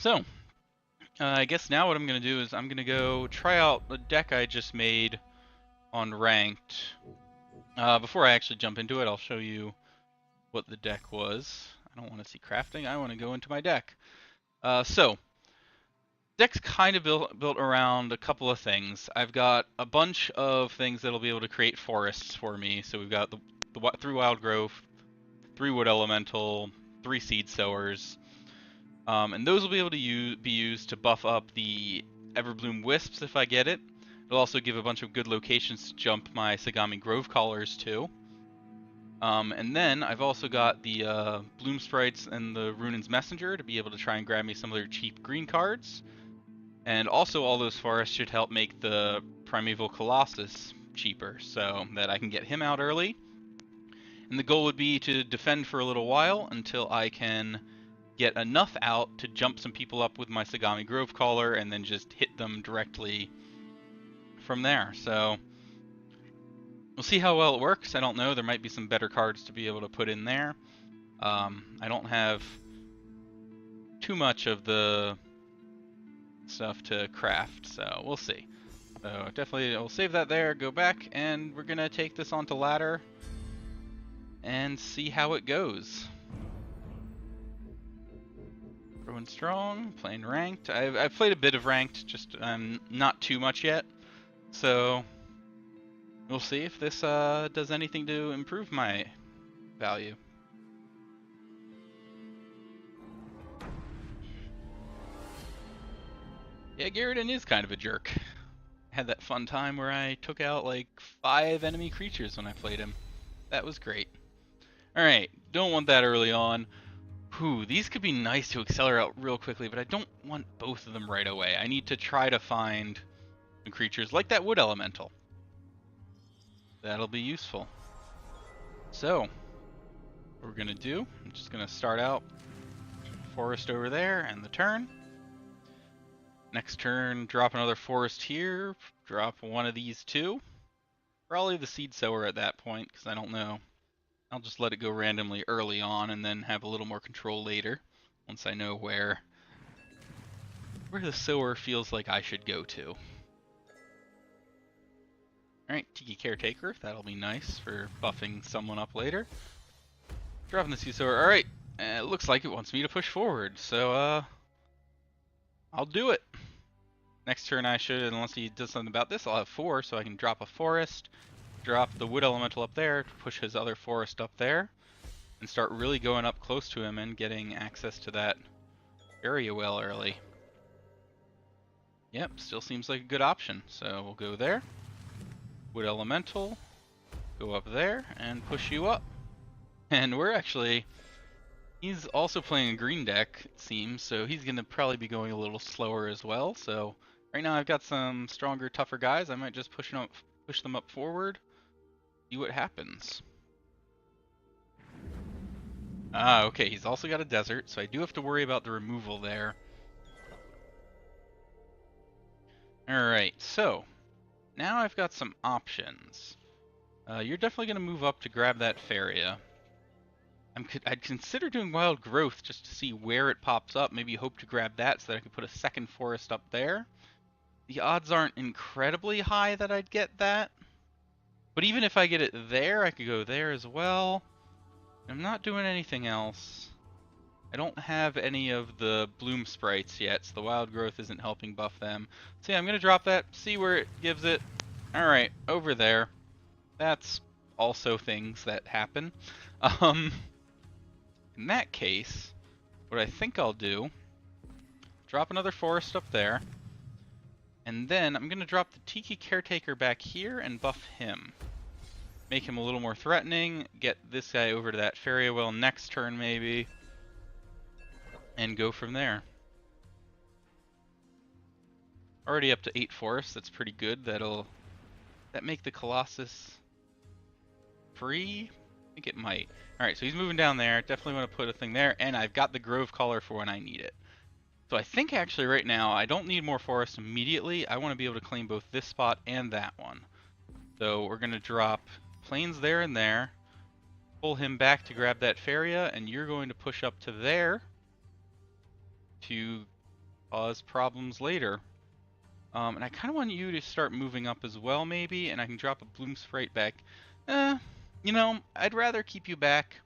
So, I guess now what I'm going to do is I'm going to go try out the deck I just made on ranked. Before I actually jump into it, I'll show you what the deck was. I don't want to see crafting, I want to go into my deck. So, deck's kind of built around a couple of things. I've got a bunch of things that'll be able to create forests for me. So we've got the 3 wild growth, 3 wood elemental, 3 seed sowers. And those will be able to be used to buff up the Everbloom Wisps if I get it. It'll also give a bunch of good locations to jump my Sagami Grove Callers to. And then I've also got the Bloom Sprites and the Runin's Messenger to be able to try and grab me some of their cheap green cards. And also all those forests should help make the Primeval Colossus cheaper, so that I can get him out early. And the goal would be to defend for a little while until I can get enough out to jump some people up with my Sagami Grove Caller and then just hit them directly from there. So we'll see how well it works. I don't know. There might be some better cards to be able to put in there. I don't have too much of the stuff to craft, so we'll see. So definitely we'll save that there, go back, and we're gonna take this onto ladder and see how it goes. Growing strong, playing ranked. I've played a bit of ranked, just not too much yet. So we'll see if this does anything to improve my value. Yeah, Garridan is kind of a jerk. I had that fun time where I took out like 5 enemy creatures when I played him. That was great. Alright, don't want that early on. Whew, these could be nice to accelerate out real quickly, but I don't want both of them right away. I need to try to find creatures like that wood elemental. That'll be useful. So, what we're gonna do, I'm just gonna start out forest over there and the turn. Next turn, drop another forest here, drop one of these two. Probably the seed sower at that point, because I don't know. I'll just let it go randomly early on and then have a little more control later, once I know where the sower feels like I should go to. Alright, Tiki Caretaker, that'll be nice for buffing someone up later. Dropping the seed sower, alright, it looks like it wants me to push forward, so I'll do it. Next turn I should, unless he does something about this, I'll have 4, so I can drop a forest, drop the wood elemental up there to push his other forest up there, and start really going up close to him and getting access to that area well early. Yep, still seems like a good option, so we'll go there. Wood elemental, go up there, and push you up. And we're actually... He's also playing a green deck, it seems, so he's going to probably be going a little slower as well. So right now I've got some stronger, tougher guys. I might just push them up forward, see what happens. Ah, okay, he's also got a desert, so I do have to worry about the removal there. Alright, so now I've got some options. You're definitely going to move up to grab that Faeria. I'd consider doing Wild Growth just to see where it pops up, maybe hope to grab that so that I could put a second forest up there. The odds aren't incredibly high that I'd get that. But even if I get it there, I could go there as well. I'm not doing anything else. I don't have any of the Bloom Sprites yet, so the Wild Growth isn't helping buff them. So yeah, I'm going to drop that, see where it gives it. Alright, over there. That's also things that happen. In that case, what I think I'll do, drop another forest up there, and then I'm going to drop the Tiki Caretaker back here and buff him. Make him a little more threatening, get this guy over to that Faeria well next turn maybe, and go from there. Already up to 8 forests, that's pretty good. That make the Colossus free? I think it might. Alright, so he's moving down there. Definitely want to put a thing there. And I've got the Grove Caller for when I need it. So I think actually right now I don't need more forest immediately. I want to be able to claim both this spot and that one. So we're going to drop plains there and there. Pull him back to grab that Faeria. And you're going to push up to there to cause problems later. And I kind of want you to start moving up as well, maybe, and I can drop a Bloom Sprite back. You know, I'd rather keep you back.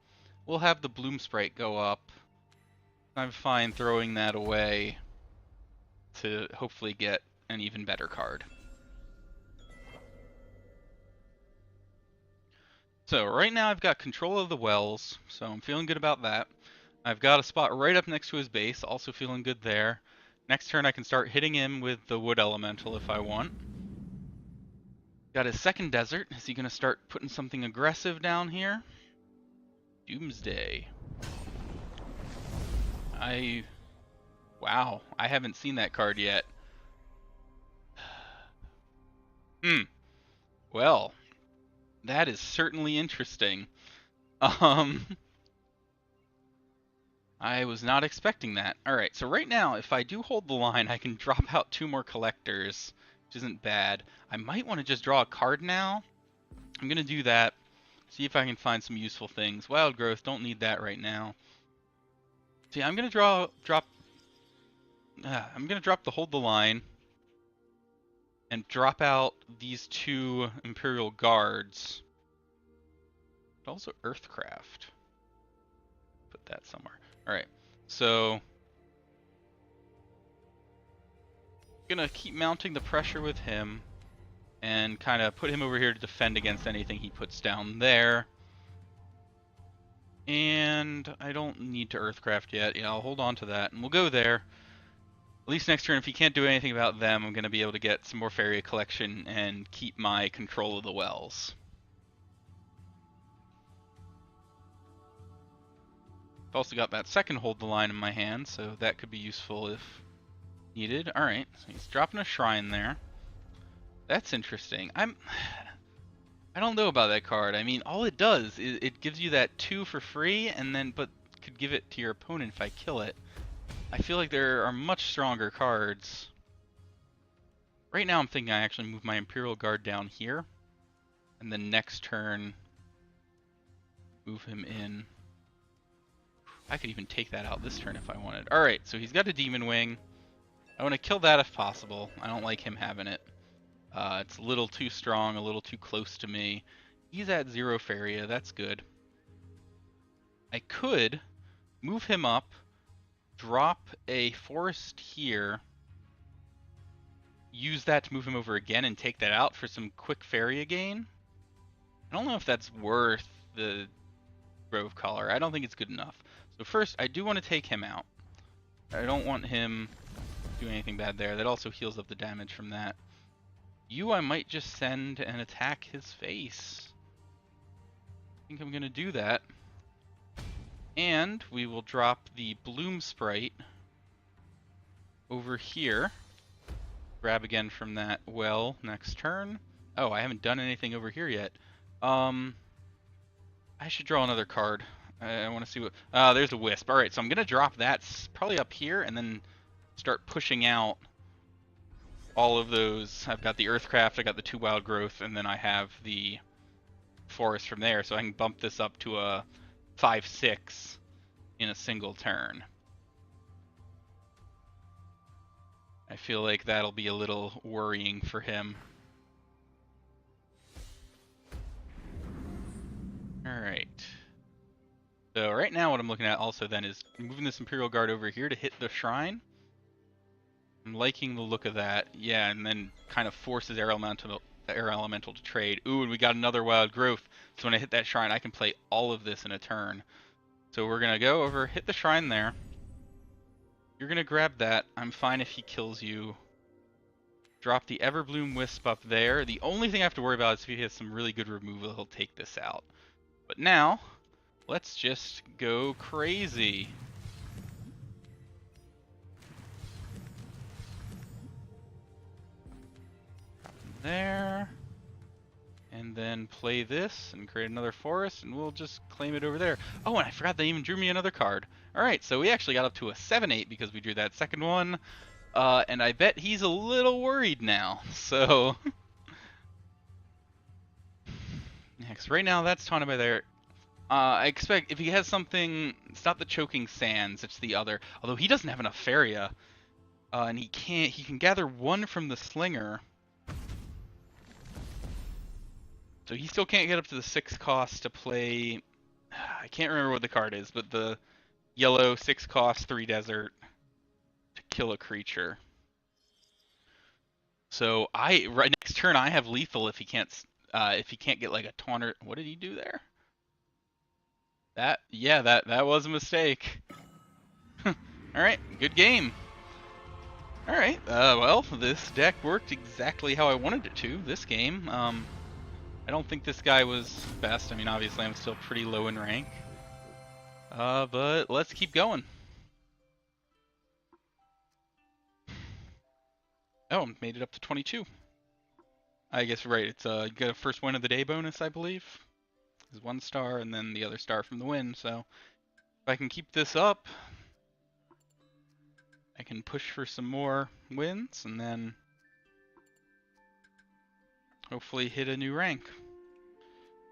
We'll have the Bloom Sprite go up. I'm fine throwing that away to hopefully get an even better card. So right now I've got control of the wells, so I'm feeling good about that. I've got a spot right up next to his base, also feeling good there. Next turn I can start hitting him with the wood elemental if I want. Got his second desert. Is he going to start putting something aggressive down here? Doomsday. Wow, I haven't seen that card yet. Well, that is certainly interesting. I was not expecting that. Alright, so right now, if I do hold the line, I can drop out 2 more collectors, which isn't bad. I might want to just draw a card now. I'm going to do that. See if I can find some useful things. Wild Growth, don't need that right now. See, I'm going to drop the hold the line and drop out these 2 Imperial Guards. But also Earthcraft. Put that somewhere. Alright, so gonna keep mounting the pressure with him and kind of put him over here to defend against anything he puts down there. And I don't need to Earthcraft yet. Yeah, I'll hold on to that and we'll go there. At least next turn, if he can't do anything about them, I'm going to be able to get some more Faeria collection and keep my control of the wells. I've also got that second hold the line in my hand, so that could be useful if needed. Alright, so he's dropping a shrine there. That's interesting. I don't know about that card. I mean, all it does is it gives you that 2 for free, and then but could give it to your opponent if I kill it. I feel like there are much stronger cards. Right now I'm thinking I actually move my Imperial Guard down here, and then next turn move him in. I could even take that out this turn if I wanted. Alright, so he's got a Demon Wing. I want to kill that if possible. I don't like him having it. It's a little too strong, a little too close to me. He's at 0 Faeria, that's good. I could move him up, drop a forest here, use that to move him over again and take that out for some quick Faeria gain. I don't know if that's worth the Grove Collar. I don't think it's good enough. So first, I do want to take him out. I don't want him doing anything bad there. That also heals up the damage from that. You, I might just send and attack his face. I think I'm going to do that. And we will drop the Bloom Sprite over here. Grab again from that well next turn. Oh, I haven't done anything over here yet. I should draw another card. I want to see what... there's a Wisp. Alright, so I'm going to drop that probably up here and then start pushing out all of those. I've got the Earthcraft, I got the 2 Wild Growth, and then I have the Forest from there, so I can bump this up to a 5/6 in a single turn. I feel like that'll be a little worrying for him. Alright. So right now what I'm looking at also then is moving this Imperial Guard over here to hit the shrine. I'm liking the look of that. Yeah, and then kind of forces Air Elemental to trade. Ooh, and we got another Wild Growth. So when I hit that shrine, I can play all of this in a turn. So we're going to go over, hit the shrine there. You're going to grab that. I'm fine if he kills you. Drop the Everbloom Wisp up there. The only thing I have to worry about is if he has some really good removal, he'll take this out. But now, let's just go crazy. There. And then play this and create another forest, and we'll just claim it over there. Oh, and I forgot they even drew me another card. Alright, so we actually got up to a 7/8 because we drew that second one. And I bet he's a little worried now, so... Next, right now that's taunted by there. I expect if he has something... It's not the Choking Sands, it's the other. Although he doesn't have enough Faeria. And he can gather one from the slinger. So he still can't get up to the 6 cost to play. I can't remember what the card is, but the yellow 6 cost 3 desert to kill a creature. So right next turn I have lethal if he can't get like a taunter. What did he do there? That was a mistake. All right, good game. All right, well this deck worked exactly how I wanted it to. This game, I don't think this guy was best. I mean, obviously I'm still pretty low in rank. But let's keep going. Oh, made it up to 22. I guess right. It's you got a first win of the day bonus, I believe. Is 1 star and then the other star from the win. So if I can keep this up, I can push for some more wins and then hopefully hit a new rank.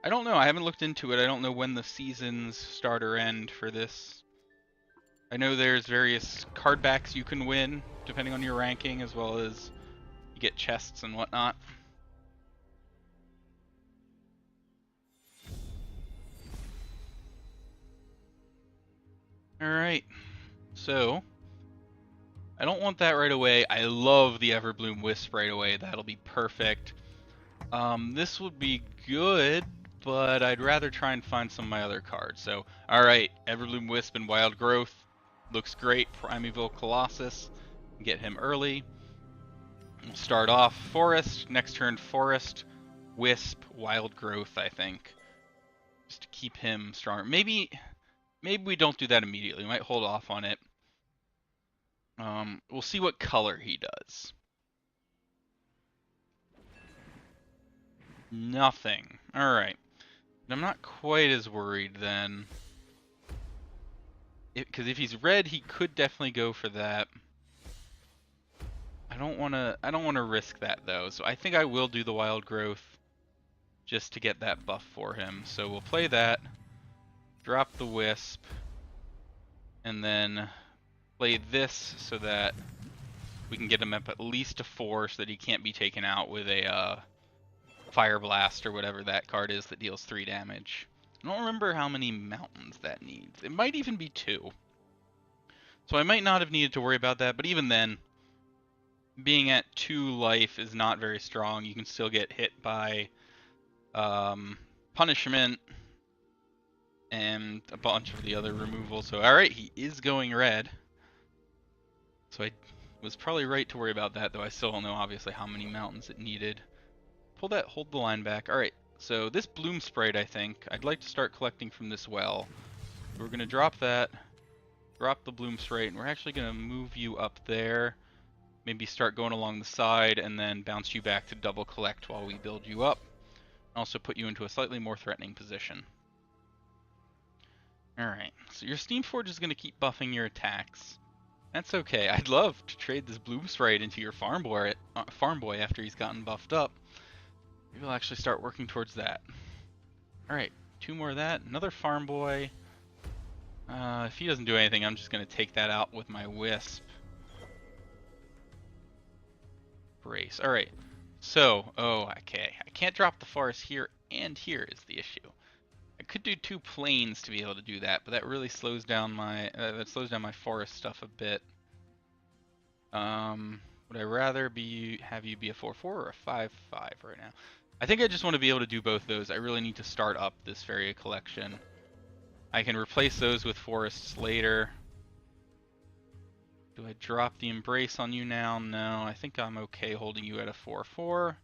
I don't know. I haven't looked into it. I don't know when the seasons start or end for this. I know there's various card backs you can win depending on your ranking, as well as you get chests and whatnot. Alright, so I don't want that right away. I love the Everbloom Wisp right away. That'll be perfect. This would be good, but I'd rather try and find some of my other cards. So, alright, Everbloom Wisp and Wild Growth. Looks great. Primeval Colossus. Get him early. We'll start off Forest. Next turn, Forest, Wisp, Wild Growth, I think. Just to keep him stronger. Maybe we don't do that immediately. We might hold off on it. We'll see what color he does. Nothing. Alright. I'm not quite as worried then. Because if he's red, he could definitely go for that. I don't want to risk that though. So I think I will do the Wild Growth just to get that buff for him. So we'll play that. Drop the Wisp. And then play this so that we can get him up at least to 4 so that he can't be taken out with a Fire Blast or whatever that card is that deals 3 damage. I don't remember how many mountains that needs. It might even be 2. So I might not have needed to worry about that, but even then, being at 2 life is not very strong. You can still get hit by Punishment and a bunch of the other removals. So alright, he is going red. So I was probably right to worry about that, though I still don't know obviously how many mountains it needed. Hold the line back. Alright, so this Bloom Sprite, I think, I'd like to start collecting from this well. We're going to drop that, drop the Bloom Sprite, and we're actually going to move you up there. Maybe start going along the side, and then bounce you back to double collect while we build you up. Also put you into a slightly more threatening position. Alright, so your Steamforge is going to keep buffing your attacks. That's okay. I'd love to trade this Bloom Sprite into your Farm Boy after he's gotten buffed up. Maybe we'll actually start working towards that. Alright, 2 more of that. Another Farm Boy. If he doesn't do anything, I'm just going to take that out with my Wisp. Brace. Alright, so, okay. I can't drop the forest here and here is the issue. I could do 2 planes to be able to do that, but that really slows down my my forest stuff a bit. Would I rather have you be a 4/4 or a 5/5 right now? I think I just want to be able to do both those. I really need to start up this Faeria collection. I can replace those with forests later. Do I drop the Embrace on you now? No, I think I'm okay holding you at a 4/4.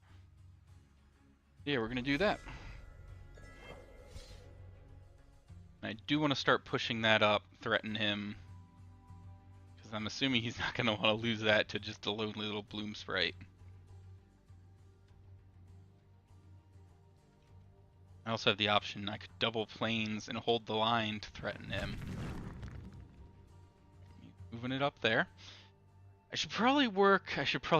Yeah, we're going to do that. I do want to start pushing that up, threaten him. Because I'm assuming he's not going to want to lose that to just a lonely little Bloom Sprite. I also have the option, I could double planes and hold the line to threaten him. Moving it up there. I should probably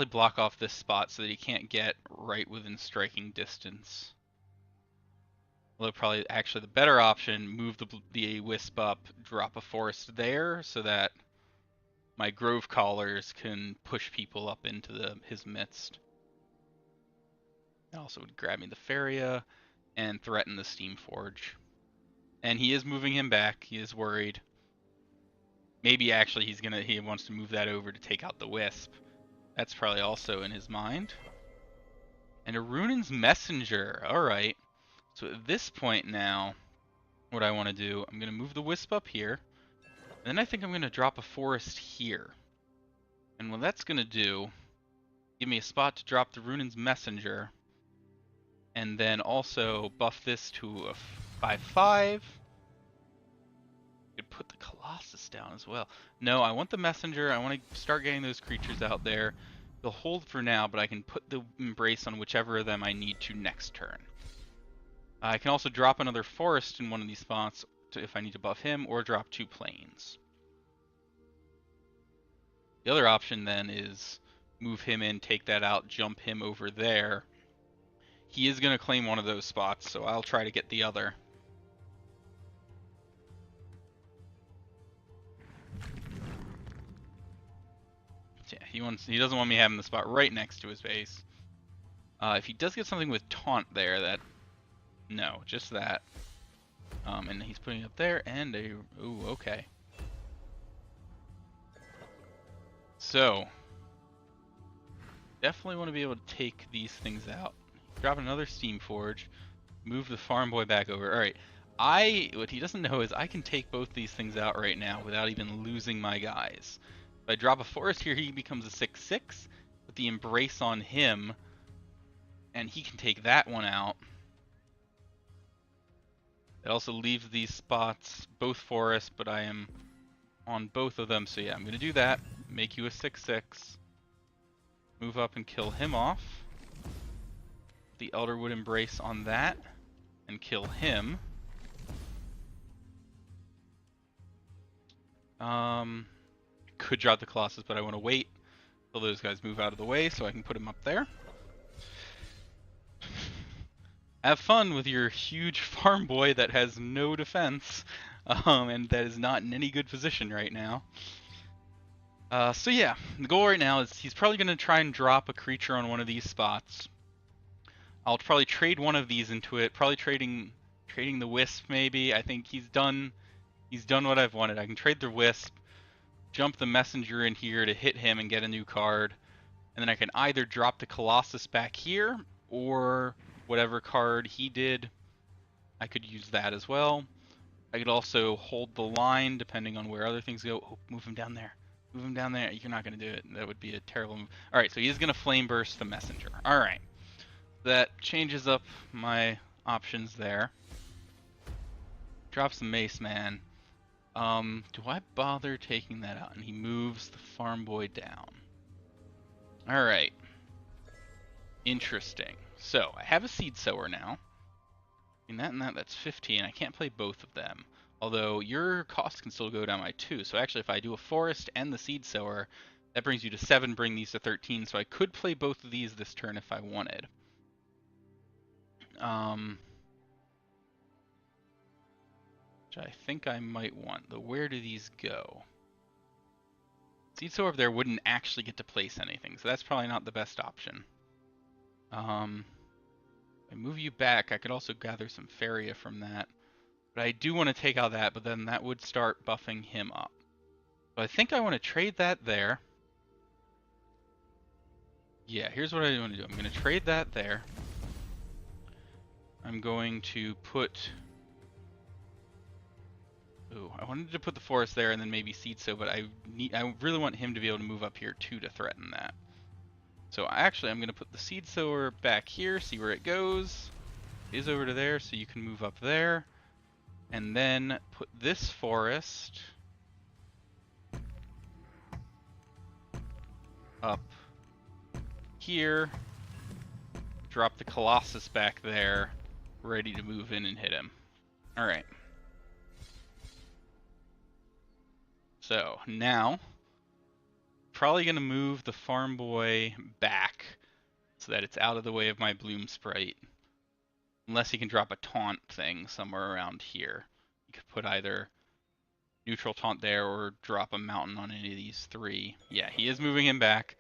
block off this spot so that he can't get right within striking distance. Although probably actually the better option, move the Wisp up, drop a forest there so that my grove collars can push people up into his midst. It also would grab me the Faeria and threaten the Steam Forge. And he is moving him back. He is worried. Maybe actually he wants to move that over to take out the Wisp. That's probably also in his mind. And a Runin's Messenger. Alright. So at this point now, what I want to do, I'm going to move the Wisp up here. And then I think I'm going to drop a forest here. And what that's going to do, give me a spot to drop the Runin's Messenger. And then also buff this to a 5/5. Could put the Colossus down as well. No, I want the Messenger. I want to start getting those creatures out there. They'll hold for now, but I can put the Embrace on whichever of them I need to next turn. I can also drop another Forest in one of these spots if I need to buff him, or drop 2 Plains. The other option then is move him in, take that out, jump him over there. He is going to claim one of those spots, so I'll try to get the other. Yeah, he doesn't want me having the spot right next to his base. If he does get something with taunt there, no, just that. And he's putting it up there, and ooh, okay. So, definitely want to be able to take these things out. Drop another Steam Forge, move the Farm Boy back over. Alright, what he doesn't know is I can take both these things out right now without even losing my guys. If I drop a Forest here, he becomes a 6/6, with the Embrace on him, and he can take that one out. It also leaves these spots, both forests, but I am on both of them, so yeah, I'm going to do that. Make you a 6/6. Move up and kill him off. The Elderwood Embrace on that, and kill him. Could drop the Colossus, but I want to wait till those guys move out of the way so I can put him up there. Have fun with your huge farm boy that has no defense, and that is not in any good position right now. So yeah, the goal right now is he's probably going to try and drop a creature on one of these spots. I'll probably trade one of these into it, probably trading the Wisp maybe. I think he's done what I've wanted. I can trade the Wisp, jump the Messenger in here to hit him and get a new card, and then I can either drop the Colossus back here, or whatever card he did, I could use that as well. I could also hold the line depending on where other things go. Oh, move him down there. Move him down there. You're not going to do it. That would be a terrible move. Alright, so he's going to Flame Burst the Messenger. Alright. That changes up my options there. Drops the Mace Man. Do I bother taking that out? And he moves the Farm Boy down. Alright. Interesting. So, I have a Seed Sower now. Between that and that's 15. I can't play both of them. Although, your cost can still go down by 2. So actually, if I do a Forest and the Seed Sower, that brings you to 7, bring these to 13. So I could play both of these this turn if I wanted. Which I think I might want. Where do these go? Seed Sower over there wouldn't actually get to place anything, so that's probably not the best option. If I move you back, I could also gather some Faeria from that. But I do want to take out that, but then that would start buffing him up. So I think I want to trade that there. Yeah, here's what I want to do. I'm going to trade that there. I'm going to put... Ooh, I wanted to put the Forest there and then maybe Seed Sow, but I really want him to be able to move up here too to threaten that. So actually, I'm going to put the Seed Sower back here, see where it goes. It is over to there, so you can move up there. And then put this Forest up here. Drop the Colossus back there, ready to move in and hit him. Alright. So, now, probably going to move the Farm Boy back so that it's out of the way of my Bloom Sprite. Unless he can drop a taunt thing somewhere around here. You could put either neutral taunt there or drop a mountain on any of these three. Yeah, he is moving him back.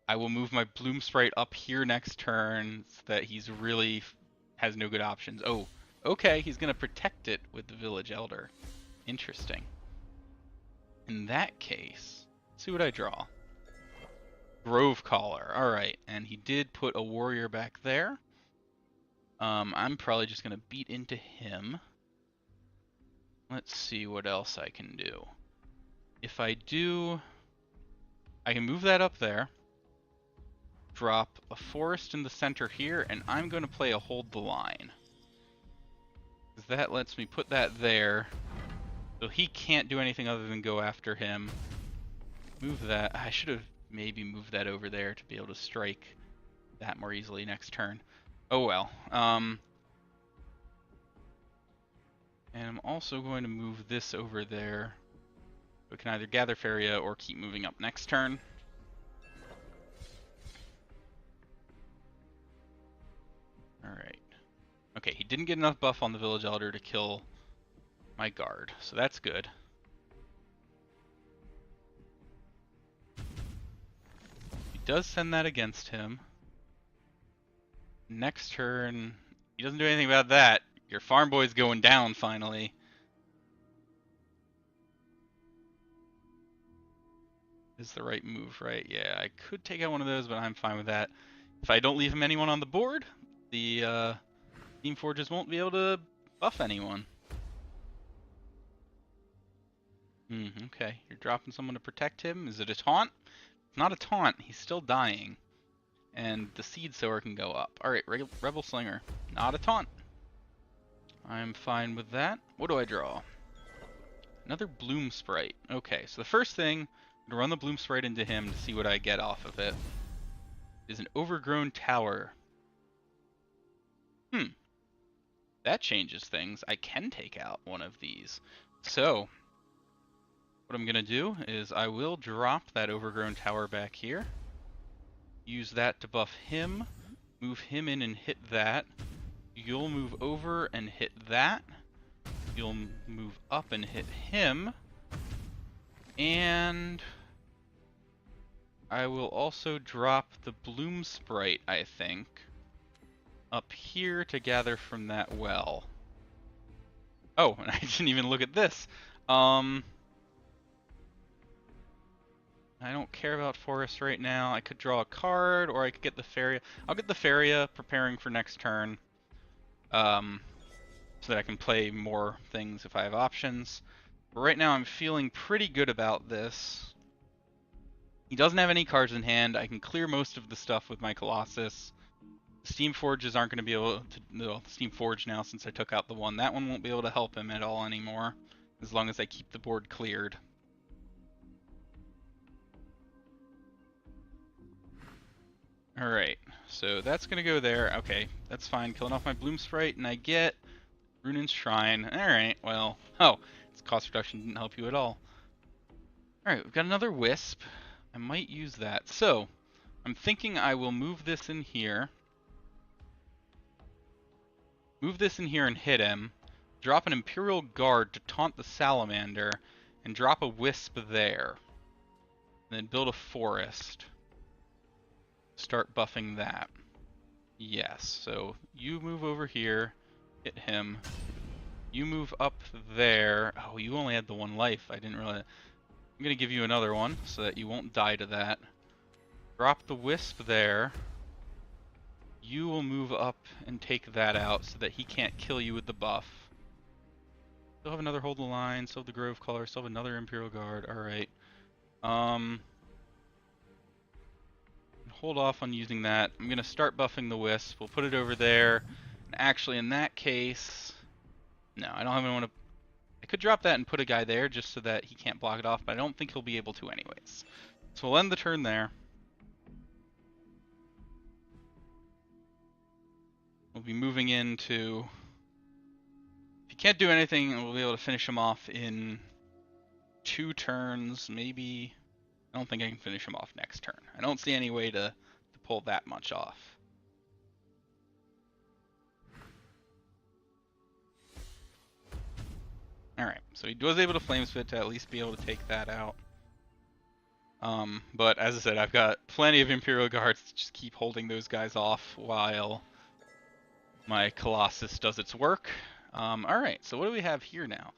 I will move my Bloom Sprite up here next turn so that he's really has no good options. Oh, okay, he's going to protect it with the Village Elder. Interesting. In that case, let's see what I draw. Grove Caller. All right, and he did put a warrior back there. I'm probably just going to beat into him. Let's see what else I can do. If I do, I can move that up there, drop a forest in the center here, and I'm going to play a Hold the Line. Because that lets me put that there, so he can't do anything other than go after him. Move that. I should have maybe moved that over there to be able to strike that more easily next turn. Oh well. And I'm also going to move this over there. We can either gather Faeria or keep moving up next turn. Alright. Okay, he didn't get enough buff on the Village Elder to kill my guard, so that's good. He does send that against him. Next turn, he doesn't do anything about that. Your farm boy's going down finally. Is the right move, right? Yeah, I could take out one of those, but I'm fine with that. If I don't leave him anyone on the board, the Steam Forges won't be able to buff anyone. Okay, you're dropping someone to protect him. Is it a taunt? It's not a taunt. He's still dying. And the Seed Sower can go up. Alright, Rebel Slinger. Not a taunt. I'm fine with that. What do I draw? Another Bloom Sprite. Okay, so the first thing, I'm going to run the Bloom Sprite into him to see what I get off of it. Is an Overgrown Tower. That changes things. I can take out one of these. So, what I'm going to do is I will drop that Overgrown Tower back here. Use that to buff him. Move him in and hit that. You'll move over and hit that. You'll move up and hit him. And I will also drop the Bloom Sprite, I think, up here to gather from that well. Oh, and I didn't even look at this. I don't care about Forest right now. I could draw a card, or I could get the Faeria. I'll get the Faeria preparing for next turn, so that I can play more things if I have options. But right now I'm feeling pretty good about this. He doesn't have any cards in hand. I can clear most of the stuff with my Colossus. Steam Forges aren't going to be able to... No, Steam Forge now, since I took out the one. That one won't be able to help him at all anymore, as long as I keep the board cleared. Alright, so that's going to go there. Okay, that's fine. Killing off my Bloom Sprite, and I get Ruin's Shrine. Alright, well... Oh, its cost reduction didn't help you at all. Alright, we've got another Wisp. I might use that. So, I'm thinking I will move this in here. Move this in here and hit him. Drop an Imperial Guard to taunt the Salamander, and drop a Wisp there. And then build a Forest. Start buffing that. Yes, so you move over here, hit him. You move up there. Oh, you only had the one life. I didn't really... I'm going to give you another one so that you won't die to that. Drop the Wisp there. You will move up and take that out so that he can't kill you with the buff. Still have another Hold the Line, still have the Grove Caller, still have another Imperial Guard. Alright. Hold off on using that. I'm going to start buffing the Wisp. We'll put it over there. And actually, in that case... No, I don't have anyone to... I could drop that and put a guy there just so that he can't block it off, but I don't think he'll be able to anyways. So we'll end the turn there. We'll be moving into... If he can't do anything, we'll be able to finish him off in 2 turns, maybe. I don't think I can finish him off next turn. I don't see any way to pull that much off. Alright, so he was able to Flame Spit to at least be able to take that out. But as I said, I've got plenty of Imperial Guards to just keep holding those guys off while my Colossus does its work. Alright, so what do we have here now?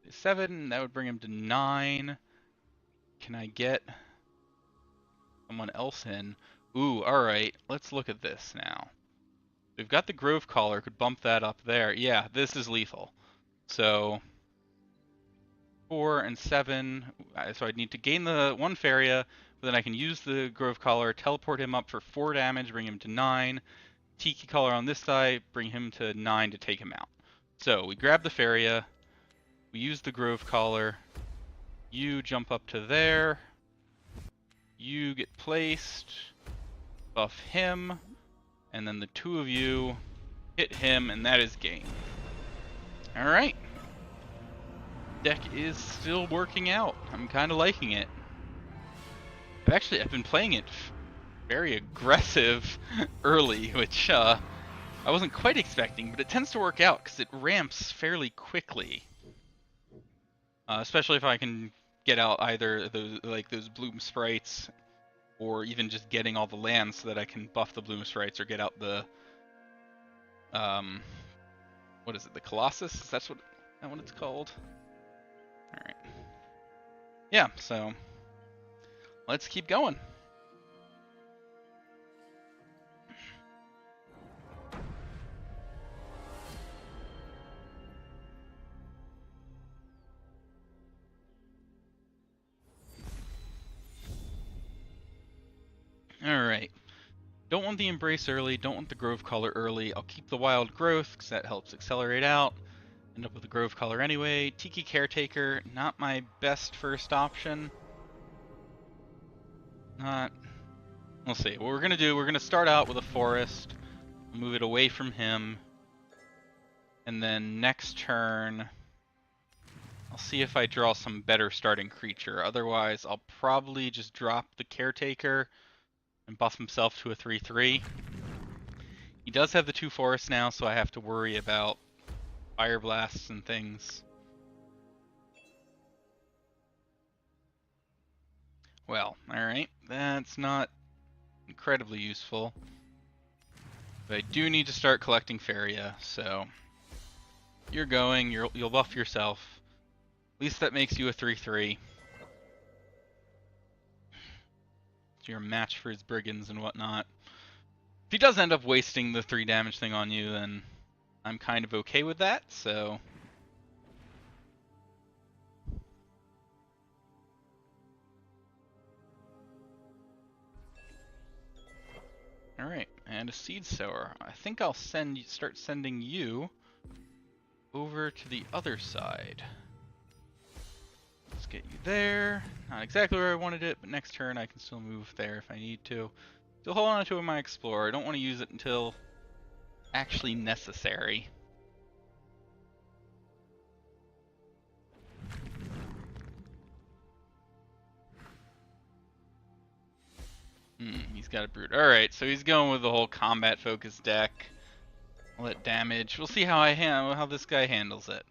7, that would bring him to 9. Can I get someone else in? Ooh, alright, let's look at this now. We've got the Grove Collar, could bump that up there. Yeah, this is lethal. So 4 and 7, so I'd need to gain the 1 Faeria, but then I can use the Grove Collar, teleport him up for 4 damage, bring him to 9. Tiki Collar on this side, bring him to 9 to take him out. So we grab the Faeria, we use the Grove Collar, you jump up to there, you get placed, buff him, and then the 2 of you hit him, and that is game. Alright. Deck is still working out. I'm kind of liking it. I've been playing it very aggressive early, which I wasn't quite expecting, but it tends to work out because it ramps fairly quickly. Especially if I can get out either those bloom sprites, or even just getting all the lands so that I can buff the bloom sprites or get out the what is it? The Colossus? That's what it's called. All right. Yeah. So let's keep going. Alright. Don't want the Embrace early, don't want the Grove Collar early. I'll keep the Wild Growth, because that helps accelerate out. End up with the Grove Collar anyway. Tiki Caretaker, not my best first option. We'll see. What we're going to do, we're going to start out with a Forest, move it away from him, and then next turn, I'll see if I draw some better starting creature. Otherwise, I'll probably just drop the Caretaker and buff himself to a 3/3. He does have the 2 forests now, so I have to worry about fire blasts and things. Well, alright, that's not incredibly useful. But I do need to start collecting Faeria, so you're going, you'll buff yourself. At least that makes you a 3/3. So you're a match for his brigands and whatnot. If he does end up wasting the 3 damage thing on you, then I'm kind of okay with that, so... Alright, and a Seed Sower. I think I'll start sending you over to the other side. Let's get you there. Not exactly where I wanted it, but next turn I can still move there if I need to. Still hold on to my Explorer. I don't want to use it until actually necessary. He's got a Brute. Alright, so he's going with the whole combat-focused deck. All that damage. We'll see how this guy handles it.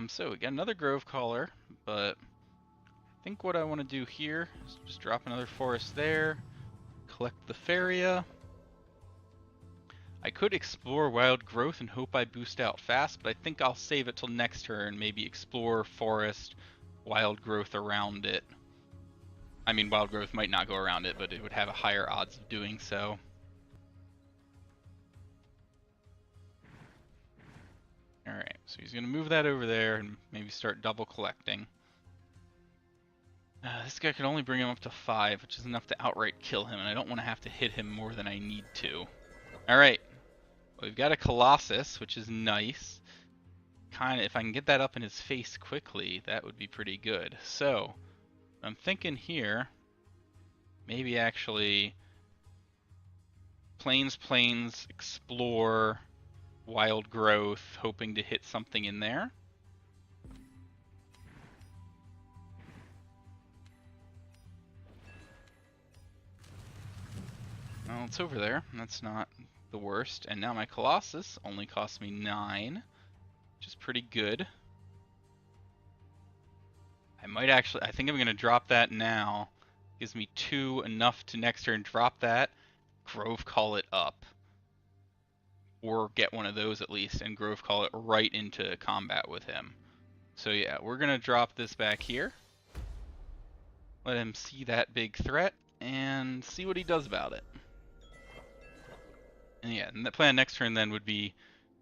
So we got another Grove Collar, but I think what I want to do here is just drop another forest there, collect the Faeria. I could explore Wild Growth and hope I boost out fast, but I think I'll save it till next turn, maybe explore forest, Wild Growth around it. I mean, Wild Growth might not go around it, but it would have a higher odds of doing so. Alright, so he's going to move that over there and maybe start double collecting. This guy can only bring him up to 5, which is enough to outright kill him, and I don't want to have to hit him more than I need to. Alright, well, we've got a Colossus, which is nice. If I can get that up in his face quickly, that would be pretty good. So, I'm thinking here, maybe actually Plains, explore Wild Growth, hoping to hit something in there. Well, it's over there. That's not the worst. And now my Colossus only costs me 9, which is pretty good. I might actually, I think I'm going to drop that now. Gives me 2, enough to next turn drop that, Grove Call it up. Or get one of those at least, and Grove Call it right into combat with him. So yeah, we're going to drop this back here. Let him see that big threat, and see what he does about it. And yeah, and the plan next turn then would be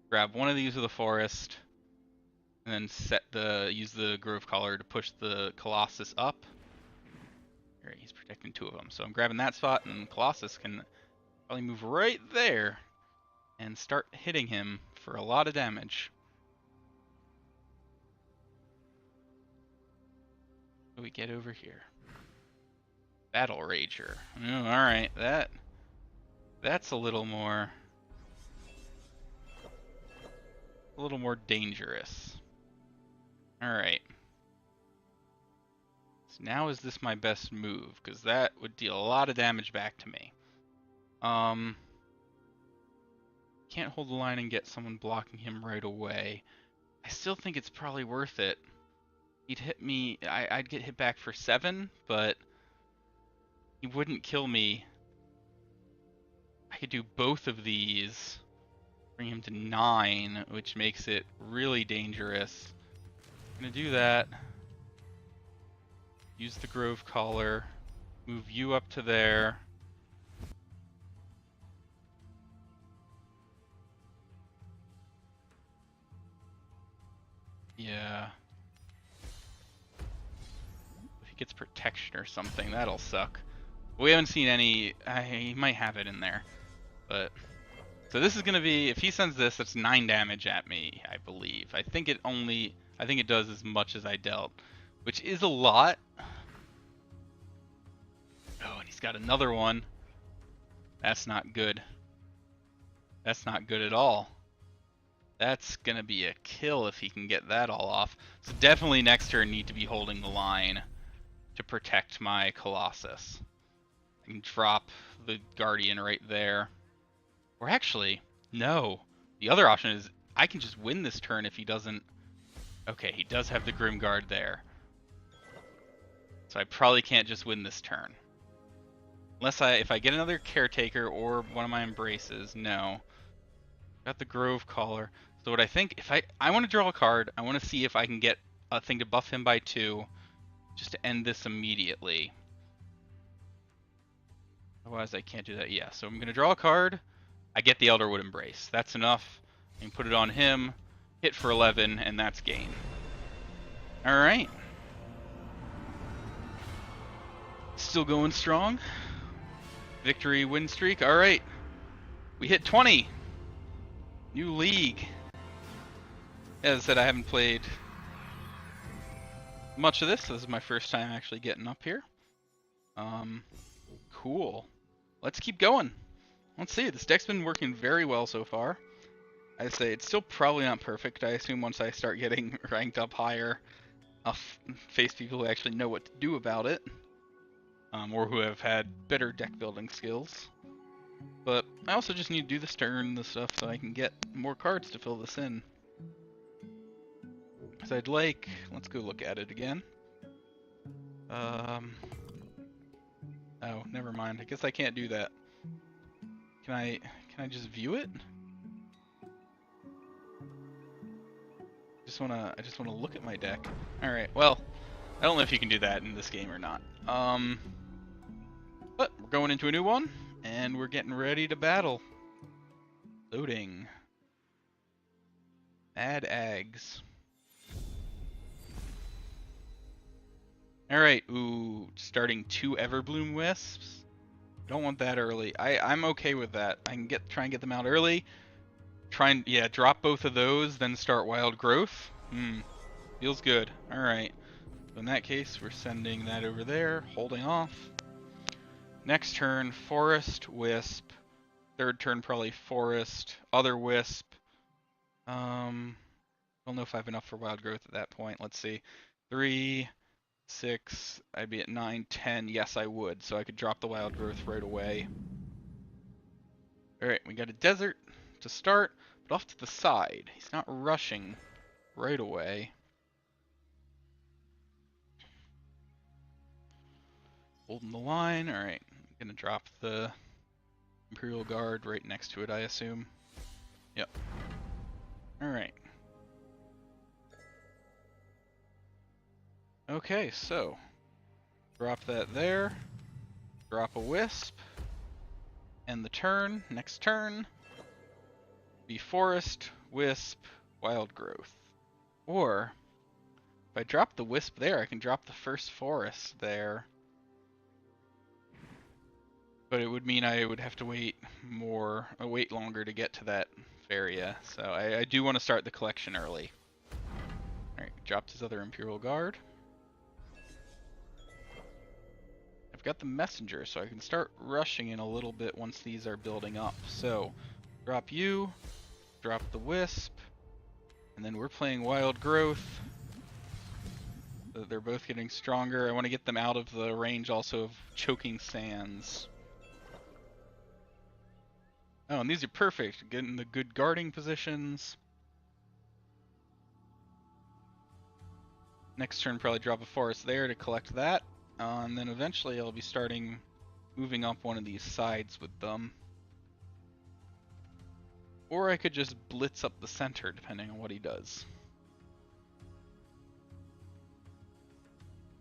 grab one of these with a forest, and then use the Grove Caller to push the Colossus up. Alright, he's protecting 2 of them. So I'm grabbing that spot, and Colossus can probably move right there and start hitting him for a lot of damage. What do we get over here? Battle Rager. Oh, alright, that's a little more dangerous. Alright. So now is this my best move? Because that would deal a lot of damage back to me. Can't hold the line and get someone blocking him right away. I still think it's probably worth it. He'd hit me, I'd get hit back for 7, but he wouldn't kill me. I could do both of these, bring him to 9, which makes it really dangerous. I'm gonna do that. Use the Grove Caller, move you up to there. Yeah. If he gets protection or something, that'll suck. We haven't seen any. He might have it in there, but so this is gonna be, if he sends this, that's 9 damage at me, I believe. I think it does as much as I dealt, which is a lot. Oh, and he's got another one. That's not good. That's not good at all. That's gonna be a kill if he can get that all off. So definitely next turn need to be holding the line to protect my Colossus. I can drop the Guardian right there. Or actually, no. The other option is I can just win this turn if he doesn't... Okay, he does have the Grimguard there. So I probably can't just win this turn. If I get another Caretaker or one of my Embraces, no. Got the Grove Caller. So what I think, if I want to draw a card, I want to see if I can get a thing to buff him by 2, just to end this immediately. Otherwise I can't do that. Yeah, so I'm going to draw a card. I get the Elderwood Embrace. That's enough. I can put it on him, hit for 11, and that's gain. Alright. Still going strong. Victory win streak. Alright. We hit 20. New league. As I said, I haven't played much of this. This is my first time actually getting up here. Cool. Let's keep going. Let's see. This deck's been working very well so far. I'd say it's still probably not perfect. I assume once I start getting ranked up higher, I'll face people who actually know what to do about it. Or who have had better deck building skills. But I also just need to do this turn, the stuff, so I can get more cards to fill this in. Because I'd like... Let's go look at it again. Oh, never mind. I guess I can't do that. Can I just view it? I just wanna look at my deck. Alright, well, I don't know if you can do that in this game or not. But we're going into a new one, and we're getting ready to battle. Loading. Add Ags. Alright, ooh, starting 2 Everbloom Wisps. Don't want that early. I'm okay with that. I can try and get them out early. Drop both of those, then start Wild Growth. Feels good. Alright. So in that case, we're sending that over there, holding off. Next turn, Forest, Wisp. Third turn, probably Forest, other Wisp. Don't know if I have enough for Wild Growth at that point. Let's see. 3, 6, I'd be at 9, 10. Yes, I would. So I could drop the Wild Growth right away. Alright, we got a Desert to start, but off to the side. He's not rushing right away. Holding the line. Alright, I'm gonna drop the Imperial Guard right next to it, I assume. Yep. Alright. Okay, so drop that there. Drop a Wisp. End the turn. Next turn. Be Forest, Wisp, Wild Growth. Or, if I drop the Wisp there, I can drop the first Forest there. But it would mean I would have to wait longer to get to that Faeria. So I do want to start the collection early. Alright, dropped his other Imperial Guard. I've got the Messenger, so I can start rushing in a little bit once these are building up. So, drop you, drop the Wisp, and then we're playing Wild Growth. So they're both getting stronger. I want to get them out of the range also of Choking Sands. Oh, and these are perfect. Getting the good guarding positions. Next turn, probably drop a forest there to collect that. And then eventually I'll be starting moving up one of these sides with them. Or I could just blitz up the center, depending on what he does.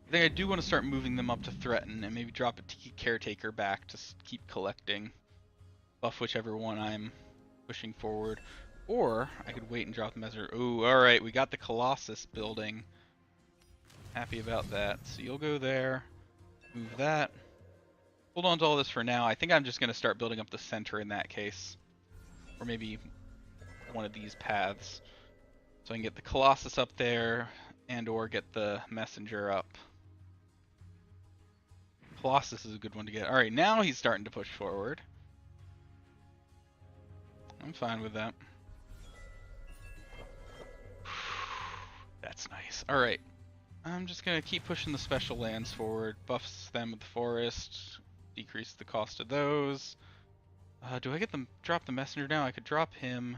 I think I do want to start moving them up to threaten, and maybe drop a Tiki Caretaker back to keep collecting. Buff whichever one I'm pushing forward. Or I could wait and drop the Messenger. Ooh, alright, we got the Colossus building. Happy about that. So you'll go there, move that. Hold on to all this for now. I think I'm just going to start building up the center in that case. Or maybe one of these paths. So I can get the Colossus up there, and or get the Messenger up. Colossus is a good one to get. Alright, now he's starting to push forward. I'm fine with that. That's nice. Alright. I'm just going to keep pushing the special lands forward. Buffs them with the forest. Decrease the cost of those. Do I get them drop the messenger now? I could drop him.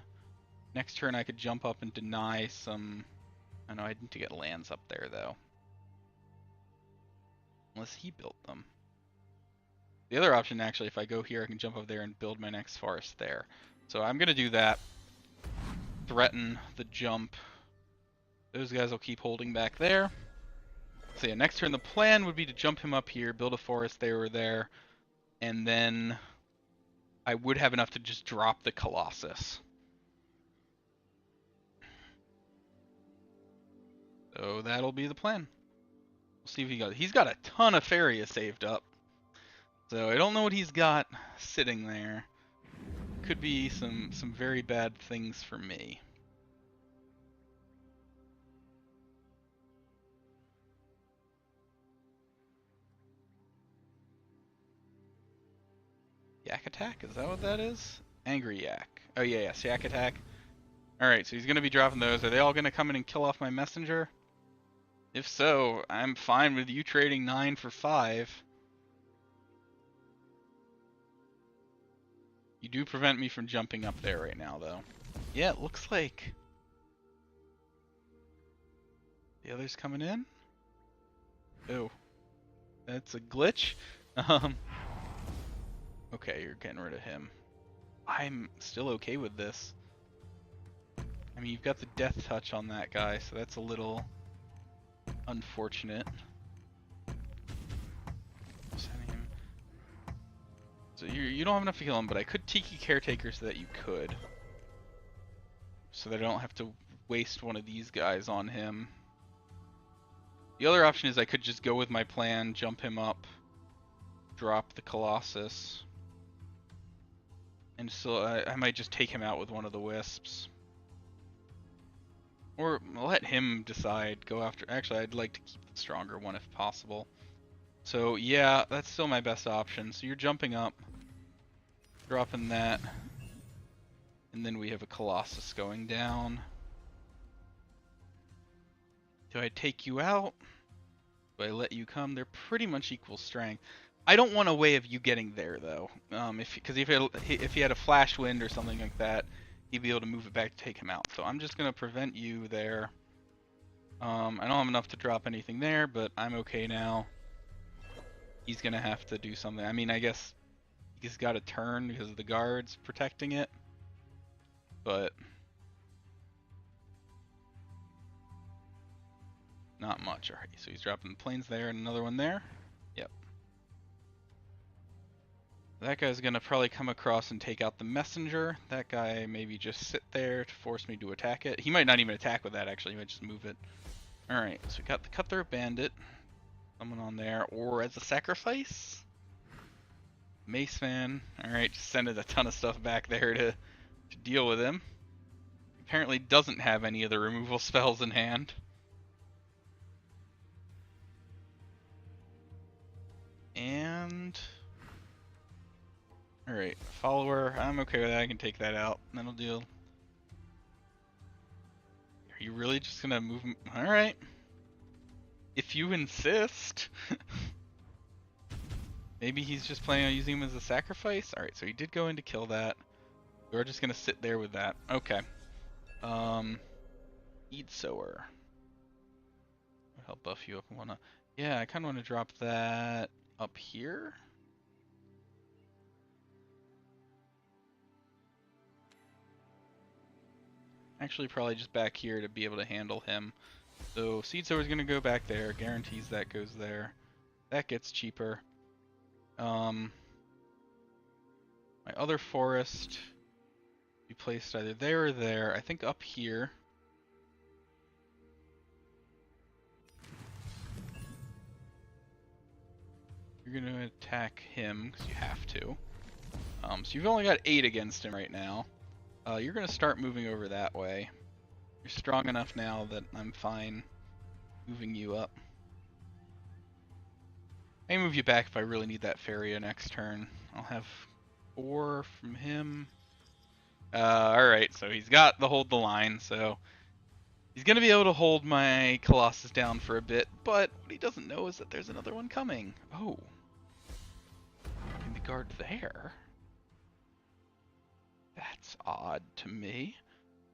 Next turn I could jump up and deny some... I know I need to get lands up there though. Unless he built them. The other option actually, if I go here, I can jump up there and build my next forest there. So I'm going to do that. Threaten the jump. Those guys will keep holding back there. So yeah, next turn the plan would be to jump him up here, build a forest there or there, and then I would have enough to just drop the Colossus. So that'll be the plan. We'll see if he's got a ton of Faeria saved up. So I don't know what he's got sitting there. Could be some very bad things for me. Yak attack? Is that what that is? Angry yak. Oh yeah, yes, yak attack. Alright, so he's going to be dropping those. Are they all going to come in and kill off my messenger? If so, I'm fine with you trading 9 for 5. You do prevent me from jumping up there right now, though. Yeah, it looks like the other's coming in. Oh, that's a glitch. Okay, you're getting rid of him. I'm still okay with this. I mean, you've got the death touch on that guy, so that's a little unfortunate. So you don't have enough to kill him, but I could Tiki Caretaker so that you could. So that I don't have to waste one of these guys on him. The other option is I could just go with my plan, jump him up, drop the Colossus. And so I might just take him out with one of the Wisps. Or let him decide, go after... Actually, I'd like to keep the stronger one if possible. So yeah, that's still my best option. So you're jumping up, dropping that, and then we have a Colossus going down. Do I take you out? Do I let you come? They're pretty much equal strength. I don't want a way of you getting there though, because if he had a flash wind or something like that, he'd be able to move it back to take him out. So I'm just gonna prevent you there. I don't have enough to drop anything there, but I'm okay now. he's gonna have to do something. I mean, I guess he's got to turn because of the guards protecting it, but not much. Alright, so he's dropping the planes there and another one there. Yep. That guy's gonna probably come across and take out the messenger. That guy maybe just sit there to force me to attack it. He might not even attack with that, actually. He might just move it. Alright, so we got the Cutthroat Bandit. Someone on there. Or as a sacrifice? Mace Man. Alright, just sending a ton of stuff back there to deal with him. Apparently doesn't have any of the removal spells in hand. And... Alright, follower. I'm okay with that. I can take that out. That'll deal. Are you really just gonna move him? Alright. If you insist. Maybe he's just planning on using him as a sacrifice? Alright, so he did go in to kill that. We're just gonna sit there with that. Okay. Seed Sower. I'll help buff you up. Yeah, I kinda wanna drop that up here. Actually, probably just back here to be able to handle him. So Seed Sower's gonna go back there. Guarantees that goes there. That gets cheaper. My other forest be placed either there or there. I think up here. You're gonna attack him because you have to. So you've only got 8 against him right now. You're gonna start moving over that way. You're strong enough now that I'm fine moving you up. I can move you back if I really need that Faeria next turn. I'll have 4 from him. Alright, so he's got the hold the line, so he's gonna be able to hold my Colossus down for a bit, but what he doesn't know is that there's another one coming. Oh. And the guard there. That's odd to me.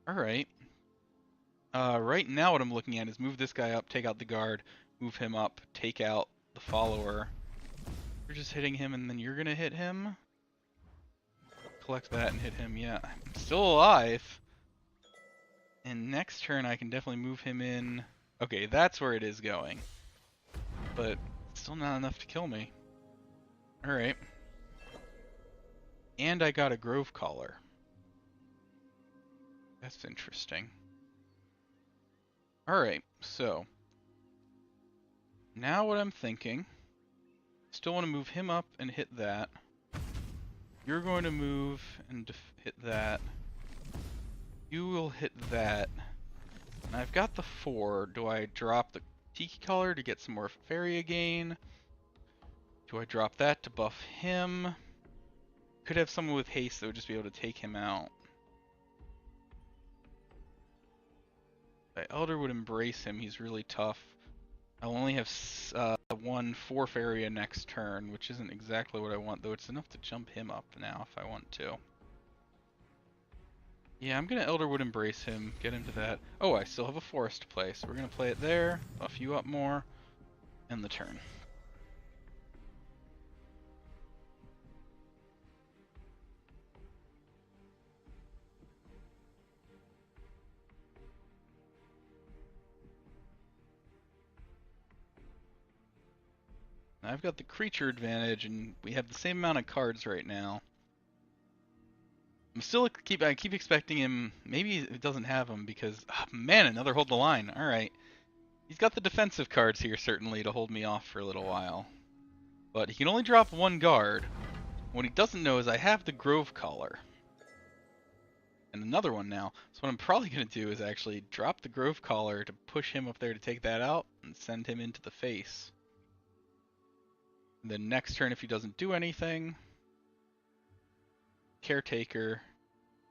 Alright. Right now what I'm looking at is move this guy up, take out the guard, move him up, take out the follower. You're just hitting him and then you're gonna hit him? Collect that and hit him, yeah. I'm still alive. And next turn I can definitely move him in. Okay, that's where it is going. But still not enough to kill me. Alright. And I got a Grove Collar. That's interesting. Alright, so now what I'm thinking, still want to move him up and hit that. You're going to move and hit that. You will hit that. And I've got the 4. Do I drop the Tiki Collar to get some more Faeria gain? Do I drop that to buff him? Could have someone with haste that would just be able to take him out. Elder would embrace him. He's really tough. I'll only have 1 4 Faeria next turn, which isn't exactly what I want, though it's enough to jump him up now if I want to. Yeah, I'm gonna Elderwood embrace him, get him to that. Oh, I still have a forest to play, so we're gonna play it there, buff you up more, end the turn. I've got the creature advantage, and we have the same amount of cards right now. I keep expecting him. Maybe it doesn't have him because, oh, man, another hold the line. All right, he's got the defensive cards here certainly to hold me off for a little while, but he can only drop 1 guard. What he doesn't know is I have the Grove Collar and another one now. So what I'm probably gonna do is actually drop the Grove Collar to push him up there to take that out and send him into the face. And then next turn, if he doesn't do anything, Caretaker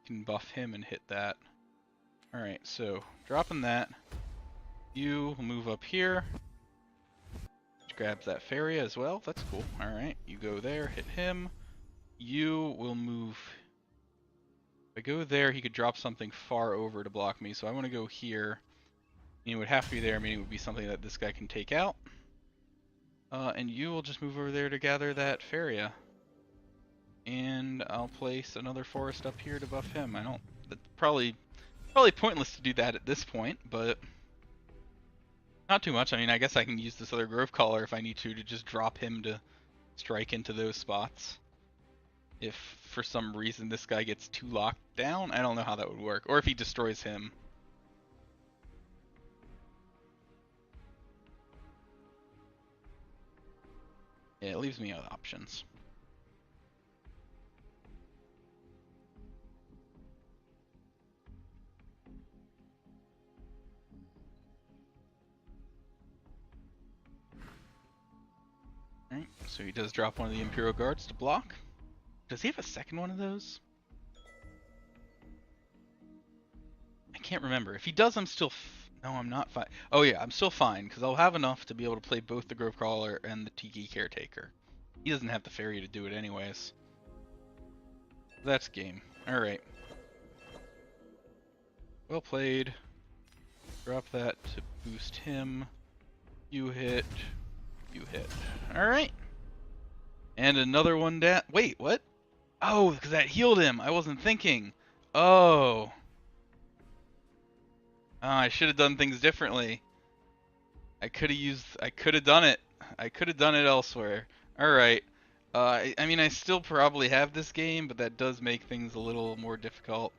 can buff him and hit that. Alright, so dropping that. You move up here. Which grabs that Faeria as well. That's cool. Alright, you go there, hit him. You will move. If I go there, he could drop something far over to block me, so I want to go here. And it would have to be there, meaning it would be something that this guy can take out. And you will just move over there to gather that Faeria. And I'll place another forest up here to buff him. I don't... That's probably pointless to do that at this point, but... Not too much. I mean, I guess I can use this other Grove Caller if I need to just drop him to strike into those spots. If for some reason this guy gets too locked down, I don't know how that would work. Or if he destroys him. Yeah, it leaves me out options. Alright, so he does drop one of the Imperial Guards to block. Does he have a second one of those? I can't remember. If he does, I'm still... No, I'm not fine. Oh yeah, I'm still fine, because I'll have enough to be able to play both the Grove Crawler and the Tiki Caretaker. He doesn't have the Fairy to do it anyways. That's game. Alright. Well played. Drop that to boost him. You hit. You hit. Alright. And another one down. Wait, what? Oh, because that healed him. I wasn't thinking. Oh. I should have done things differently. I could have done it. I could have done it elsewhere. Alright. I mean, I still probably have this game, but that does make things a little more difficult.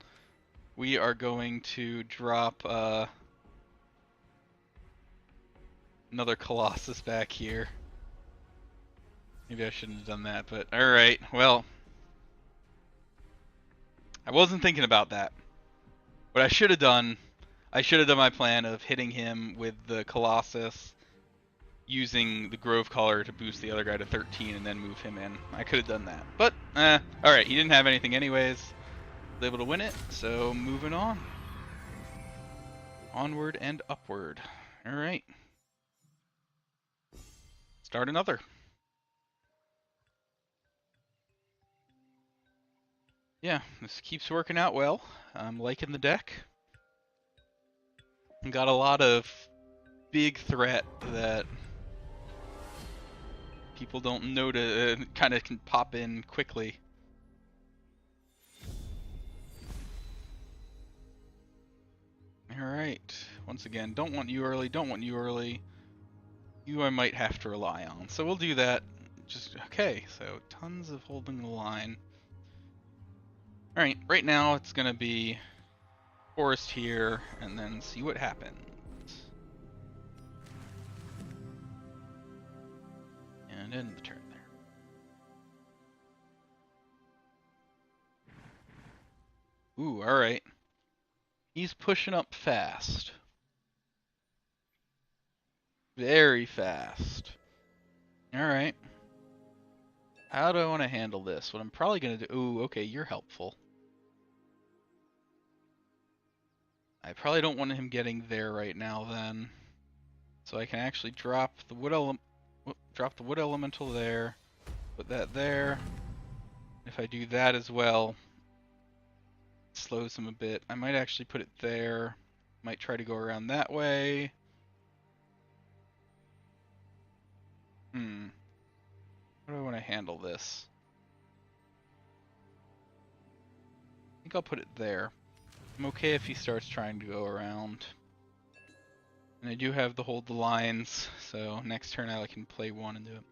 We are going to drop another Colossus back here. Maybe I shouldn't have done that, but alright, well. I wasn't thinking about that. What I should have done my plan of hitting him with the Colossus, using the Grove Caller to boost the other guy to 13 and then move him in. I could have done that. But, alright, he didn't have anything anyways. Was able to win it, so moving on. Onward and upward. Alright. Start another. Yeah, this keeps working out well. I'm liking the deck. Got a lot of big threat that people don't know to kind of can pop in quickly. Alright, once again, don't want you early, don't want you early. You I might have to rely on, so we'll do that. Just, okay, so tons of holding the line. Alright, right now it's gonna be forest here, and then see what happens. And end the turn there. Ooh, alright. He's pushing up fast. Very fast. Alright. How do I want to handle this? What I'm probably going to do... Ooh, okay, you're helpful. I probably don't want him getting there right now then. So I can actually drop the wood elemental there. Put that there. If I do that as well, it slows him a bit. I might actually put it there. Might try to go around that way. How do I want to handle this? I think I'll put it there. I'm okay if he starts trying to go around. And I do have the hold the lines, so next turn I can play one and do it.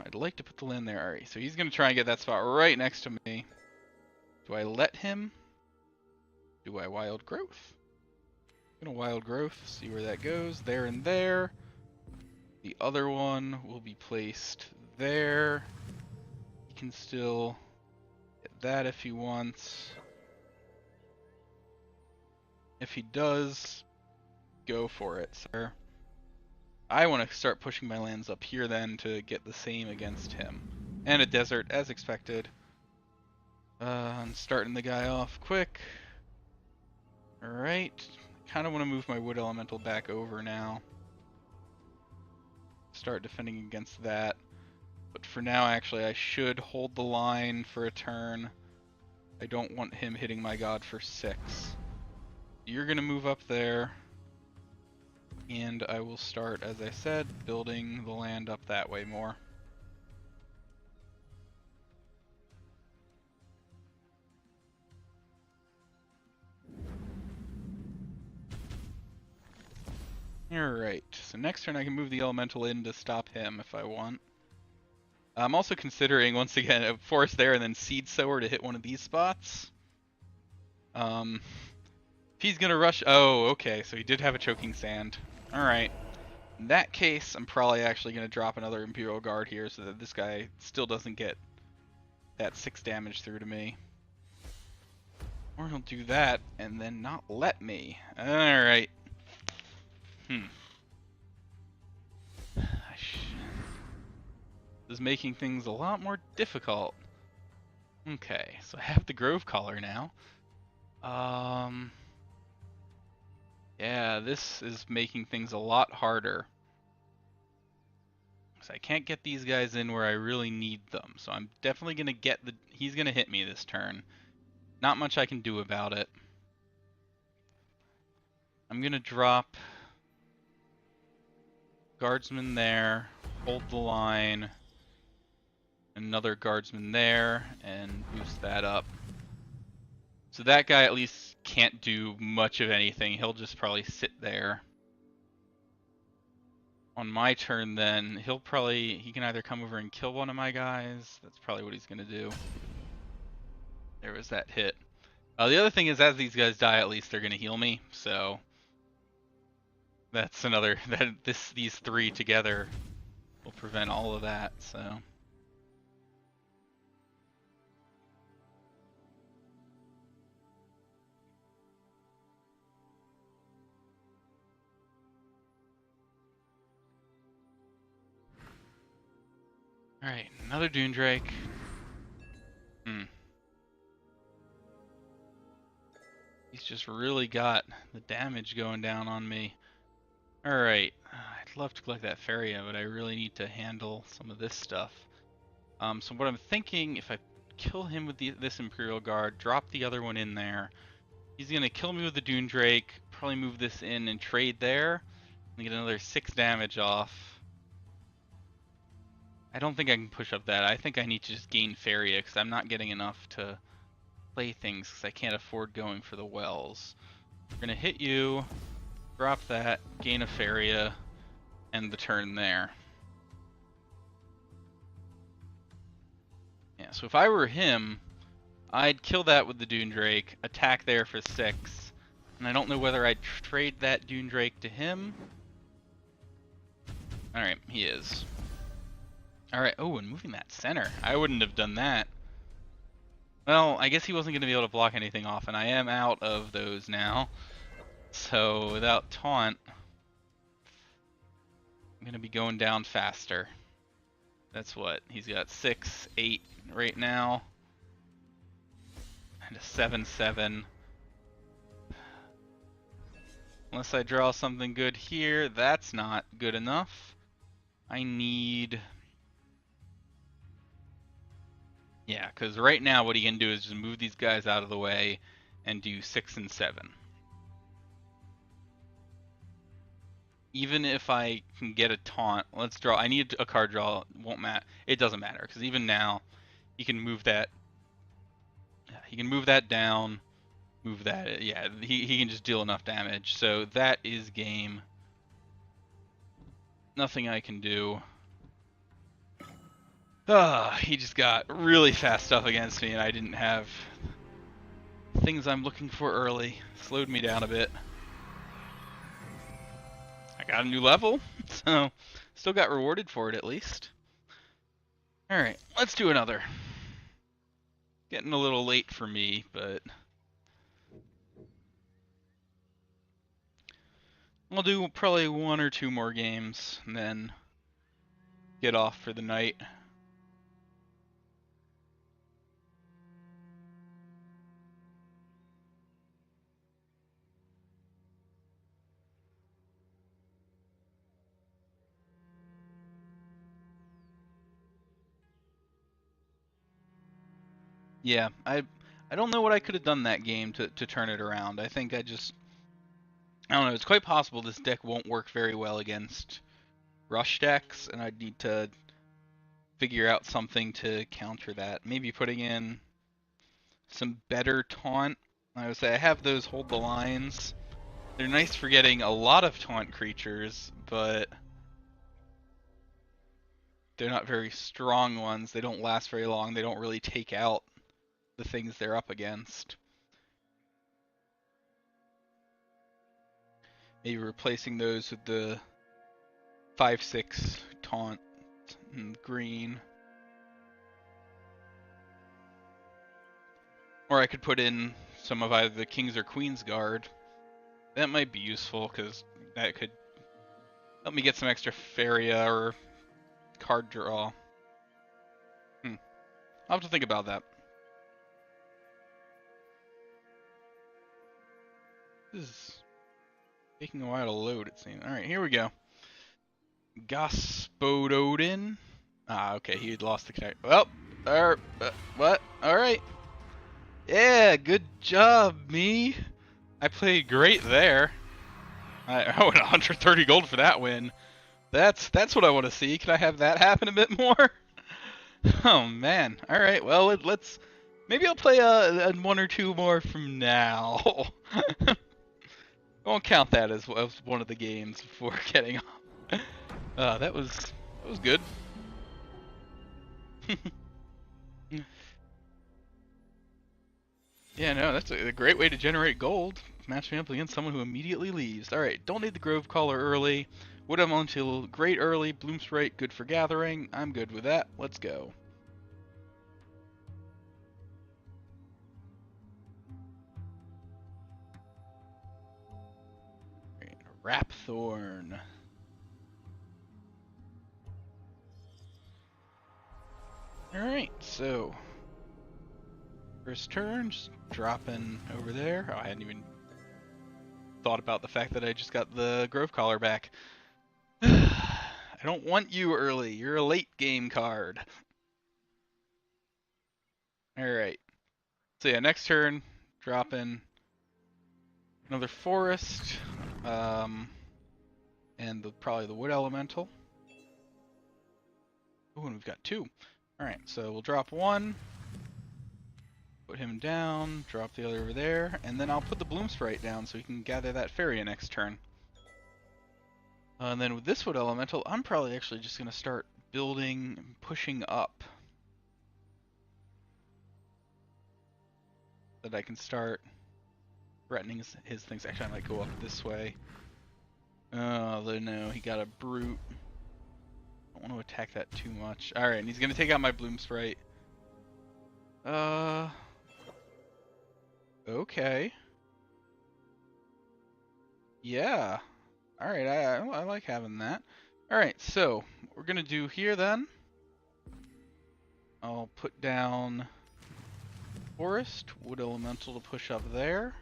I'd like to put the land there. Alright, so he's going to try and get that spot right next to me. Do I let him? Do I wild growth? I'm going to wild growth, see where that goes. There and there. The other one will be placed there. He can still hit that if he wants. If he does, go for it, sir. I want to start pushing my lands up here then to get the same against him. And a desert, as expected. I'm starting the guy off quick. Alright. Kind of want to move my wood elemental back over now. Start defending against that. But for now, actually, I should hold the line for a turn. I don't want him hitting my god for 6. You're going to move up there. And I will start, as I said, building the land up that way more. Alright, so next turn I can move the elemental in to stop him if I want. I'm also considering, once again, a forest there and then seed sower to hit one of these spots. If he's gonna rush... Oh, okay, so he did have a choking sand. Alright. In that case, I'm probably actually gonna drop another Imperial Guard here so that this guy still doesn't get that 6 damage through to me. Or he'll do that and then not let me. Alright. This is making things a lot more difficult. Okay, so I have the Grove Collar now. Yeah, this is making things a lot harder. So I can't get these guys in where I really need them. So I'm definitely gonna get the... He's gonna hit me this turn. Not much I can do about it. I'm gonna drop Guardsman there, hold the line, another Guardsman there, and boost that up. So that guy at least can't do much of anything. He'll just probably sit there. On my turn then, he can either come over and kill one of my guys. That's probably what he's gonna do. There was that hit. The other thing is, as these guys die, at least they're gonna heal me, so that's another, these 3 together will prevent all of that, so. Alright, another Dune Drake. He's just really got the damage going down on me. Alright, I'd love to collect that Faeria, but I really need to handle some of this stuff. So what I'm thinking, if I kill him with this Imperial Guard, drop the other one in there, he's gonna kill me with the Dune Drake, probably move this in and trade there, and get another 6 damage off. I don't think I can push up that. I think I need to just gain Faeria, because I'm not getting enough to play things, because I can't afford going for the wells. We're gonna hit you, drop that, gain a Faeria, end the turn there. Yeah, so if I were him, I'd kill that with the Dune Drake, attack there for 6, and I don't know whether I'd trade that Dune Drake to him. Alright, he is. Alright, oh, and moving that center. I wouldn't have done that. Well, I guess he wasn't going to be able to block anything off, and I am out of those now. So, without taunt, I'm going to be going down faster. That's what, he's got 6, 8 right now. And a 7/7. Unless I draw something good here, that's not good enough. I need... Yeah, because right now what he can do is just move these guys out of the way and do 6 and 7. Even if I can get a taunt, let's draw. I need a card draw. Won't matter. It doesn't matter because even now, he can move that. Yeah, he can move that down. Move that. Yeah, he can just deal enough damage. So that is game. Nothing I can do. He just got really fast stuff against me, and I didn't have things I'm looking for early. Slowed me down a bit. I got a new level, so still got rewarded for it at least. Alright, let's do another. Getting a little late for me, but I'll do probably 1 or 2 more games and then get off for the night. Yeah, I don't know what I could have done that game to turn it around. I think I just I don't know, it's quite possible this deck won't work very well against rush decks, and I'd need to figure out something to counter that. Maybe putting in some better taunt. I would say I have those hold the lines. They're nice for getting a lot of taunt creatures, but they're not very strong ones. They don't last very long. They don't really take out the things they're up against. Maybe replacing those with the 5/6 taunt and green. Or I could put in some of either the King's or Queen's Guard. That might be useful, because that could help me get some extra Faeria or card draw. I'll have to think about that. This is taking a while to load, it seems. Alright, here we go. Gospododin. Ah, okay, he had lost the connect. Well, what? Alright. Yeah, good job, me. I played great there. I went 130 gold for that win. That's what I want to see. Can I have that happen a bit more? Oh man. All right. Well, let's. Maybe I'll play a one or two more from now. I won't count that as one of the games before getting off. That was good. Yeah, no, that's a great way to generate gold. Match me up against someone who immediately leaves. Alright, don't need the Grove Caller early. Wood Elemental great early. Bloom Sprite good for gathering. I'm good with that. Let's go. Rapthorn. Alright, so first turn, just dropping over there. Oh, I hadn't even thought about the fact that I just got the Grove Caller back. I don't want you early. You're a late game card. Alright. So yeah, next turn, dropping another forest, and probably the wood elemental. Ooh, and we've got two. Alright, so we'll drop one, put him down, drop the other over there, and then I'll put the Bloom Sprite down so we can gather that Faeria next turn. And then with this wood elemental, I'm probably actually just going to start building, pushing up. So that I can start threatening his things. Actually, I might go up this way. Oh, no, he got a brute. I don't want to attack that too much. Alright, and he's going to take out my Bloom Sprite. Okay. Yeah. Alright, I like having that. Alright, so what we're going to do here then, I'll put down forest, wood elemental to push up there.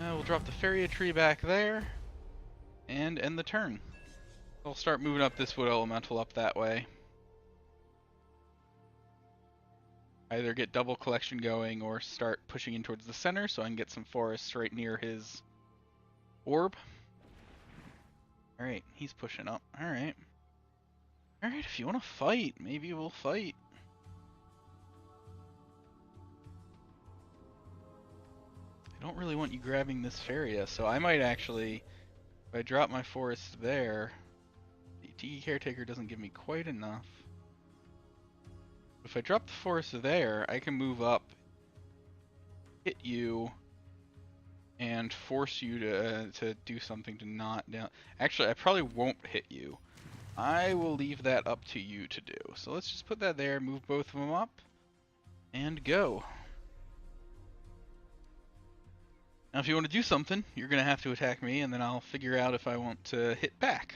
We'll drop the Faeria tree back there, and end the turn. I'll start moving up this wood elemental up that way. Either get double collection going or start pushing in towards the center so I can get some forests right near his orb. Alright, he's pushing up. Alright. Alright, if you want to fight, maybe we'll fight. I don't really want you grabbing this Faeria, so I might actually, if I drop my forest there, the Tiki Caretaker doesn't give me quite enough. If I drop the forest there, I can move up, hit you, and force you to do something to not down. Actually, I probably won't hit you. I will leave that up to you to do. So let's just put that there, move both of them up, and go. Now if you want to do something, you're going to have to attack me, and then I'll figure out if I want to hit back.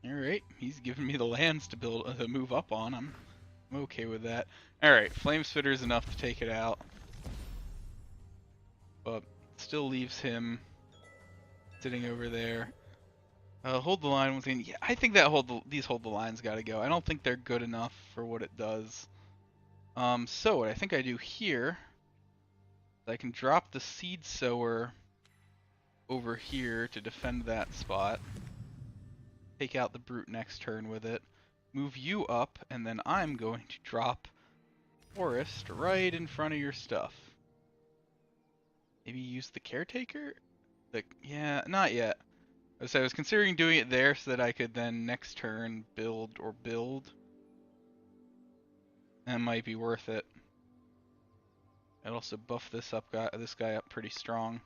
Alright, he's giving me the lands to move up on. I'm okay with that. Alright, Flame Spitter's enough to take it out. But Still leaves him sitting over there. Hold the line once again. Yeah, I think that these hold the lines gotta go. I don't think they're good enough for what it does. So what I think I do here, I can drop the seed sower over here to defend that spot. Take out the brute next turn with it. Move you up, and then I'm going to drop forest right in front of your stuff. Maybe use the caretaker? Yeah, not yet. So I was considering doing it there so that I could then next turn build. That might be worth it. I'd also buff this guy up pretty strong.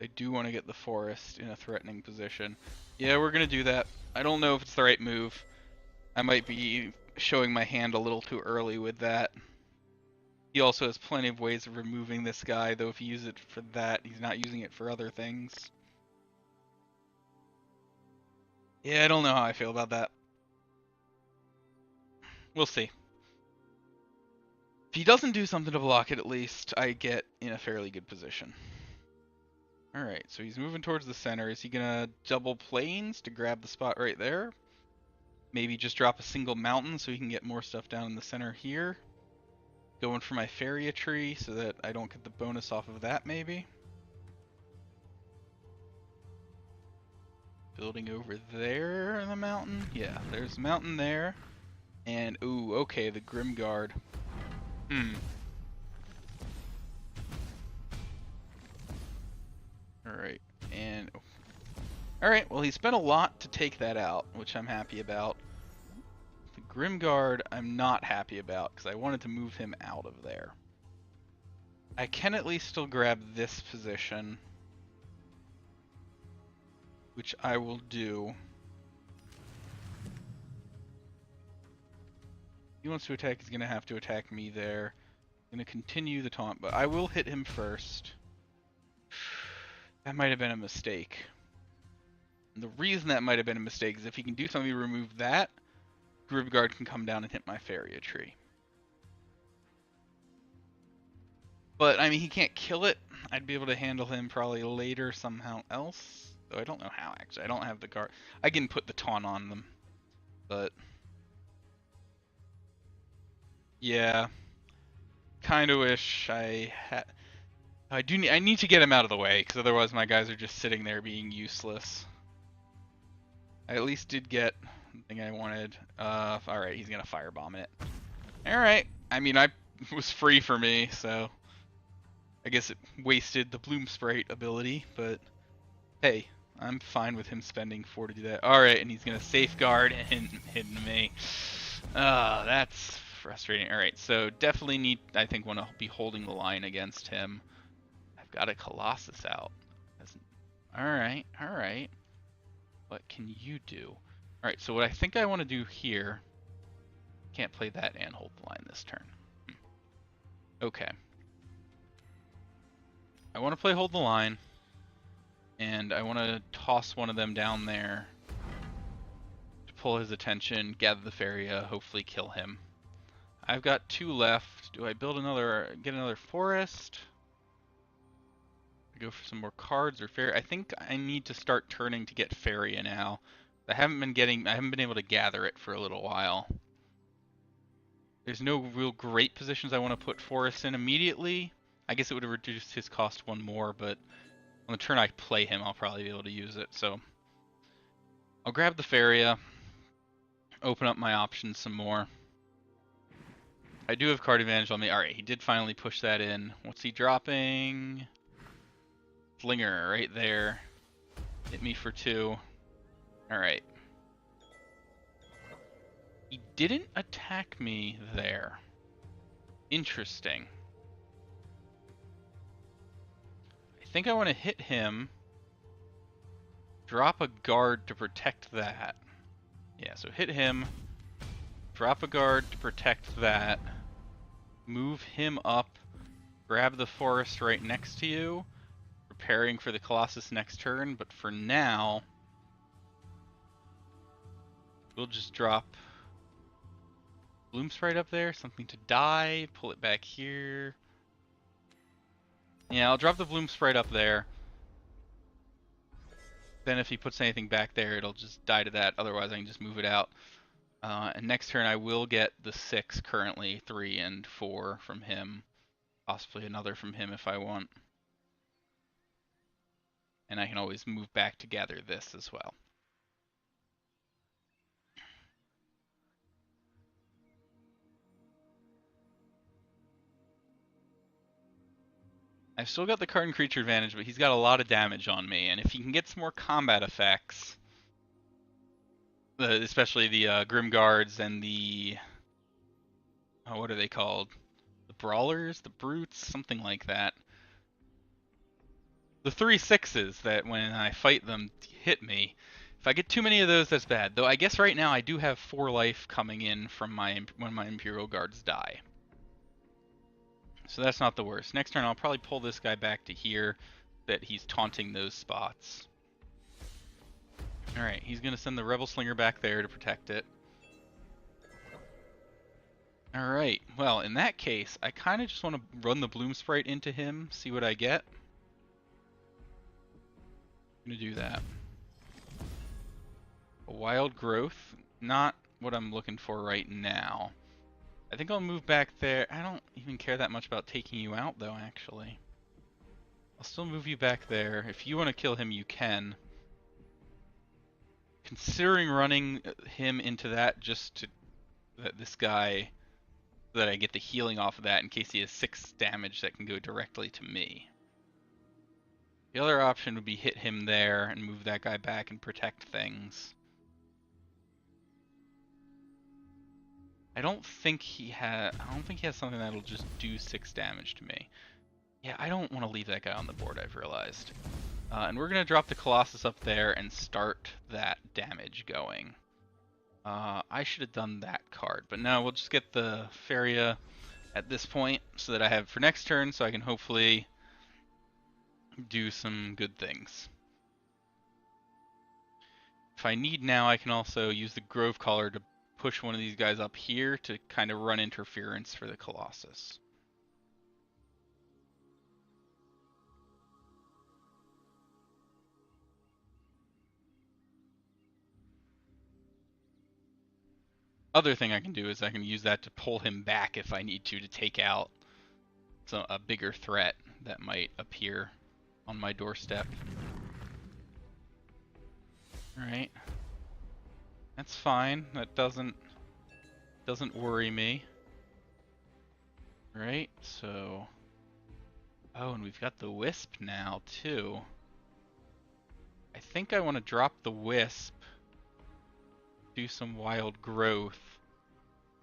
I do want to get the forest in a threatening position. Yeah, we're gonna do that. I don't know if it's the right move. I might be showing my hand a little too early with that. He also has plenty of ways of removing this guy, though if he uses it for that, he's not using it for other things. Yeah, I don't know how I feel about that. We'll see. If he doesn't do something to block it, at least I get in a fairly good position. Alright, so he's moving towards the center. Is he gonna double plains to grab the spot right there? Maybe just drop a single mountain so he can get more stuff down in the center here. Going for my Faeria tree so that I don't get the bonus off of that, maybe. Building over there in the mountain. Yeah, there's a mountain there. And, ooh, okay, the Grimguard. Alright, and... Alright, well, he spent a lot to take that out, which I'm happy about. The Grimguard, I'm not happy about, because I wanted to move him out of there. I can at least still grab this position, which I will do. He wants to attack, he's going to have to attack me there. I'm going to continue the taunt, but I will hit him first. That might have been a mistake. And the reason that might have been a mistake is if he can do something to remove that, Grimguard can come down and hit my Faeria tree. But, I mean, he can't kill it. I'd be able to handle him probably later somehow else. Though I don't know how, actually. I don't have the guard. I can put the taunt on them. But... yeah. Kinda wish I had... I need to get him out of the way, because otherwise my guys are just sitting there being useless. I at least did get the thing I wanted. Alright, he's gonna firebomb it. Alright. I mean, it was free for me, so... I guess it wasted the Bloom Sprite ability, but... hey, I'm fine with him spending 4 to do that. Alright, and he's gonna safeguard and hit me. That's frustrating. Alright, so definitely I think, want to be holding the line against him. I've got a Colossus out. Alright. What can you do? Alright, so what I think I want to do here... can't play that and hold the line this turn. Okay. I want to play hold the line. And I want to toss one of them down there to pull his attention, gather the Faeria, hopefully kill him. I've got 2 left. Do I get another forest? Go for some more cards or Faeria. I think I need to start turning to get Faeria now. I haven't been able to gather it for a little while. There's no real great positions I want to put forests in immediately. I guess it would have reduced his cost 1 more, but on the turn I play him, I'll probably be able to use it. So I'll grab the Faeria, open up my options some more. I do have card advantage on me. Alright, he did finally push that in. What's he dropping? Slinger right there. Hit me for 2. Alright. He didn't attack me there. Interesting. I think I want to hit him. Drop a guard to protect that. Yeah, so hit him. Drop a guard to protect that. Move him up. Grab the forest right next to you. Preparing for the Colossus next turn, but for now, we'll just drop Bloom Sprite up there, something to die, pull it back here. Yeah, I'll drop the Bloom Sprite up there. Then if he puts anything back there, it'll just die to that. Otherwise, I can just move it out. And next turn, I will get the 6 currently, 3 and 4 from him. Possibly another from him if I want. And I can always move back to gather this as well. I've still got the card and creature advantage, but he's got a lot of damage on me. And if he can get some more combat effects, especially the Grim Guards and the... Oh, what are they called? The Brawlers? The Brutes? Something like that. The 3/6s that when I fight them hit me. If I get too many of those, that's bad. Though I guess right now I do have 4 life coming in from when my Imperial Guards die. So that's not the worst. Next turn I'll probably pull this guy back to here that he's taunting those spots. Alright, he's going to send the Rebel Slinger back there to protect it. Alright, well in that case, I kind of just want to run the Bloom Sprite into him, see what I get. I'm going to do that. A Wild Growth, not what I'm looking for right now. I think I'll move back there. I don't even care that much about taking you out though, actually. I'll still move you back there. If you want to kill him, you can. Considering running him into that just to this guy, so that I get the healing off of that in case he has 6 damage that can go directly to me. The other option would be hit him there and move that guy back and protect things. I don't think he has something that'll just do 6 damage to me. Yeah, I don't want to leave that guy on the board, I've realized. And we're going to drop the Colossus up there and start that damage going. I should have done that card, but no, we'll just get the Faeria at this point so that I have for next turn so I can hopefully do some good things. If I need now, I can also use the Grove Caller to push one of these guys up here to kind of run interference for the Colossus. Other thing I can do is I can use that to pull him back if I need to take out a bigger threat that might appear on my doorstep. Alright. That's fine. That doesn't worry me. Right, so... Oh, and we've got the Wisp now, too. I think I want to drop the Wisp, do some Wild Growth,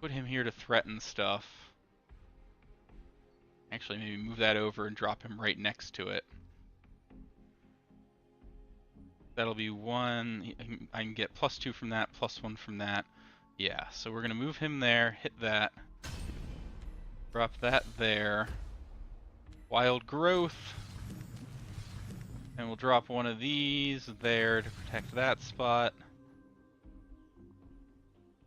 put him here to threaten stuff. Actually, maybe move that over and drop him right next to it. That'll be 1. I can get +2 from that, +1 from that. Yeah, so we're going to move him there, hit that, drop that there. Wild Growth. And we'll drop one of these there to protect that spot.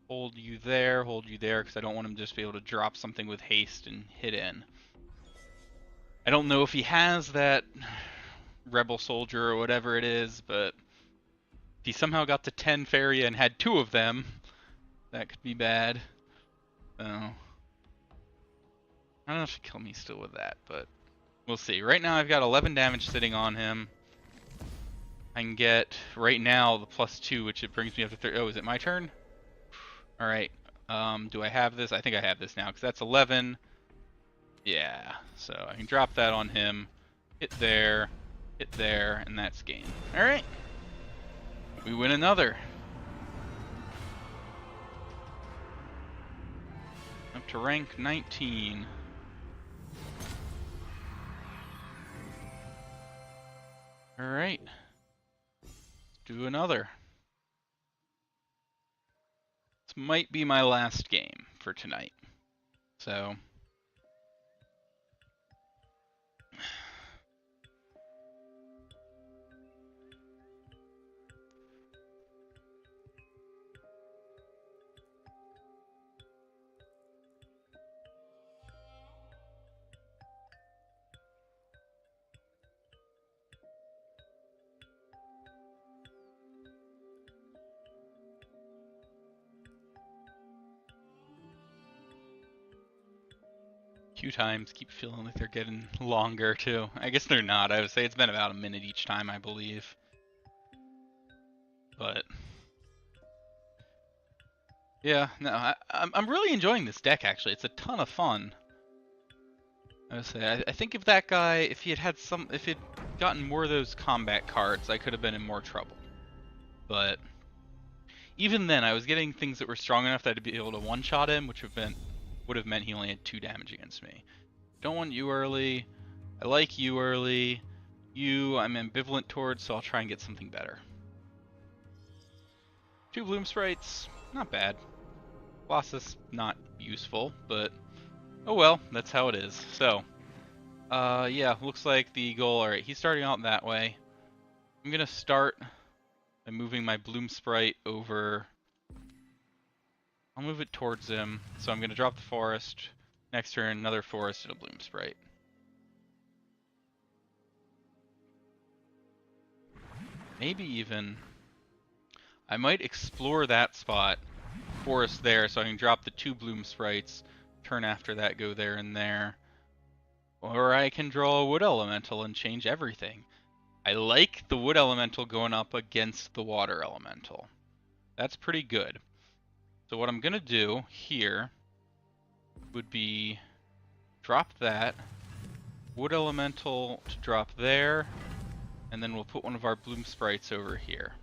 Hold you there, because I don't want him to just be able to drop something with haste and hit in. I don't know if he has that Rebel Soldier or whatever it is, but if he somehow got to 10 Faeria and had 2 of them, that could be bad. So, I don't know if he'll kill me still with that, but we'll see. Right now I've got 11 damage sitting on him. I can get, right now, the +2, which it brings me up to 30. Oh, is it my turn? Alright. Do I have this? I think I have this now, because that's 11. Yeah, so I can drop that on him, hit there, and that's game. Alright. We win another. Up to rank 19. Alright. Do another. This might be my last game for tonight. So... few times. Keep feeling like they're getting longer too. I guess they're not. I would say it's been about a minute each time, I believe. But yeah, no, I'm really enjoying this deck actually. It's a ton of fun. I would say I think if that guy, if he had if he'd gotten more of those combat cards, I could have been in more trouble. But even then, I was getting things that were strong enough that I'd be able to one-shot him, which would have meant he only had 2 damage against me. Don't want you early. I like you early. You, I'm ambivalent towards, so I'll try and get something better. 2 Bloom Sprites, not bad. Colossus, not useful, but oh well, that's how it is. So, yeah, looks like the goal, alright, he's starting out that way. I'm gonna start by moving my Bloom Sprite over. I'll move it towards him, so I'm gonna drop the forest. Next turn, another forest and a Bloom Sprite. Maybe even I might explore that spot, forest there, so I can drop the 2 Bloom Sprites, turn after that go there and there. Or I can draw a Wood Elemental and change everything. I like the Wood Elemental going up against the Water Elemental. That's pretty good. So what I'm going to do here would be drop that, Wood Elemental to drop there, and then we'll put one of our Bloom Sprites over here.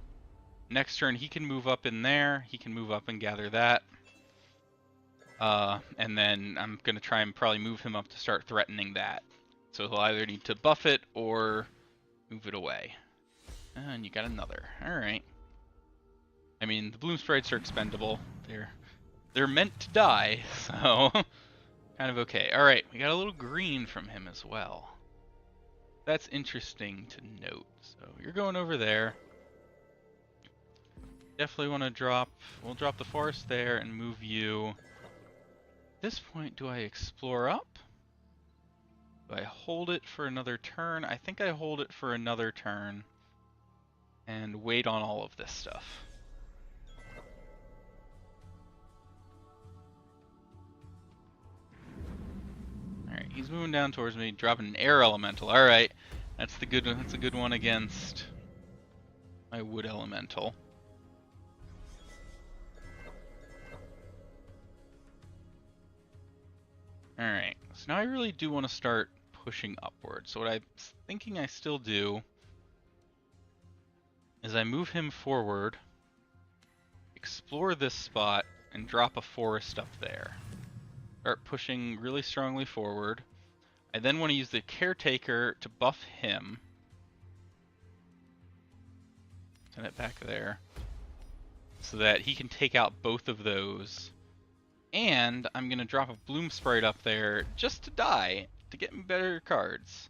Next turn, he can move up in there. He can move up and gather that. And then I'm going to try and probably move him up to start threatening that. So he'll either need to buff it or move it away. And you got another. Alright. I mean, the Bloom Sprites are expendable. They're meant to die, so kind of okay. Alright, we got a little green from him as well. That's interesting to note. So you're going over there. Definitely want to we'll drop the forest there and move you. At this point, do I explore up? Do I hold it for another turn? I think I hold it for another turn and wait on all of this stuff. Alright, he's moving down towards me, dropping an air elemental. Alright, that's a good one against my wood elemental. Alright, so now I really do want to start pushing upward. So what I'm thinking I still do is I move him forward, explore this spot, and drop a forest up there. Start pushing really strongly forward. I then want to use the Caretaker to buff him. Send it back there. So that he can take out both of those. And I'm going to drop a Bloom Sprite up there just to die, to get me better cards.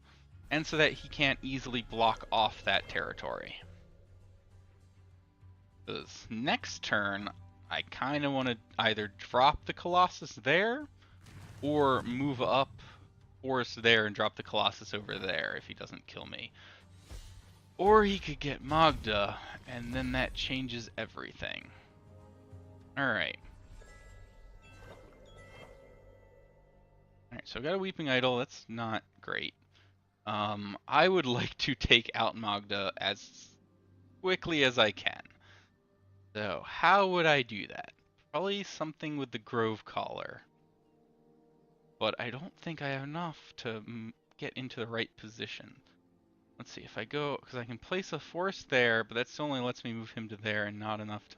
And so that he can't easily block off that territory. Because next turn, I kind of want to either drop the Colossus there, or move up forest there and drop the Colossus over there if he doesn't kill me. Or he could get Magda, and then that changes everything. Alright. Alright, so I got a Weeping Idol, that's not great. I would like to take out Magda as quickly as I can. So, how would I do that? Probably something with the Grove Collar. But I don't think I have enough to get into the right position. Let's see, if I go, because I can place a forest there, but that still only lets me move him to there and not enough to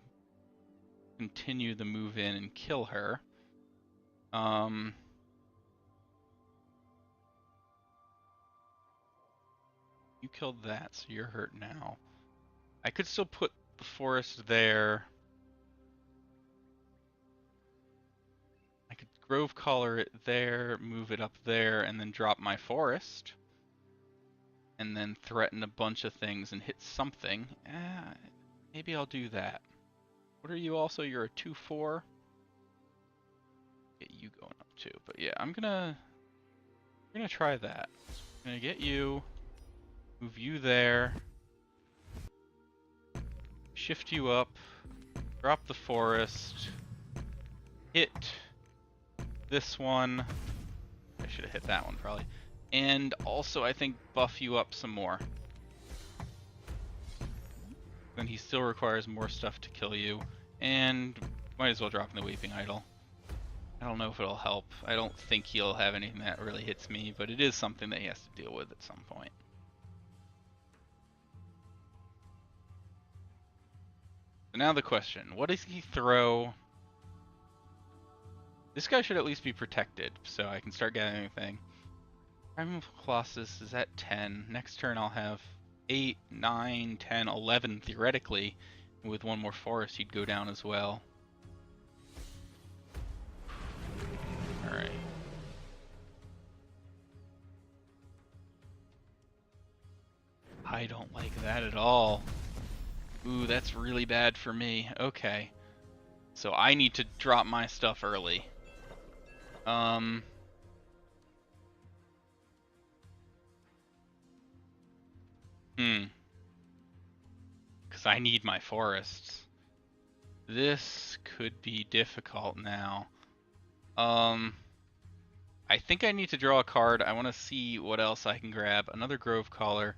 continue the move in and kill her. You killed that, so you're hurt now. I could still put the forest there. I could Grove Collar it there, move it up there, and then drop my forest. And then threaten a bunch of things and hit something. Maybe I'll do that. What are you also? You're a 2/4. Get you going up too. But yeah, I'm gonna try that. I'm gonna get you, move you there, shift you up, drop the forest, hit this one, I should have hit that one probably. And also, I think buff you up some more. Then he still requires more stuff to kill you. And might as well drop in the Weeping Idol. I don't know if it'll help. I don't think he'll have anything that really hits me, but it is something that he has to deal with at some point. So now the question, what does he throw? This guy should at least be protected, so I can start getting anything. Primal Colossus is at 10. Next turn I'll have 8, 9, 10, 11 theoretically. With one more forest he'd go down as well. Alright. I don't like that at all. Ooh, that's really bad for me. Okay. So I need to drop my stuff early. Because I need my forests. This could be difficult now. I think I need to draw a card. I want to see what else I can grab. Another Grove Caller.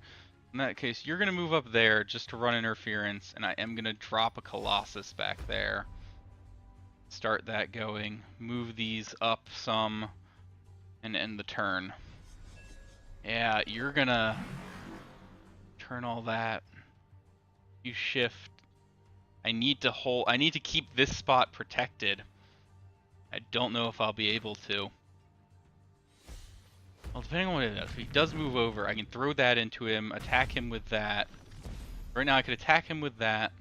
In that case, you're going to move up there just to run interference, and I am going to drop a Colossus back there. Start that going. Move these up some, and end the turn. Yeah, you're going to turn all that. You shift. I need to keep this spot protected. I don't know if I'll be able to. Well, depending on what it does. If he does move over, I can throw that into him, attack him with that. Right now I could attack him with that.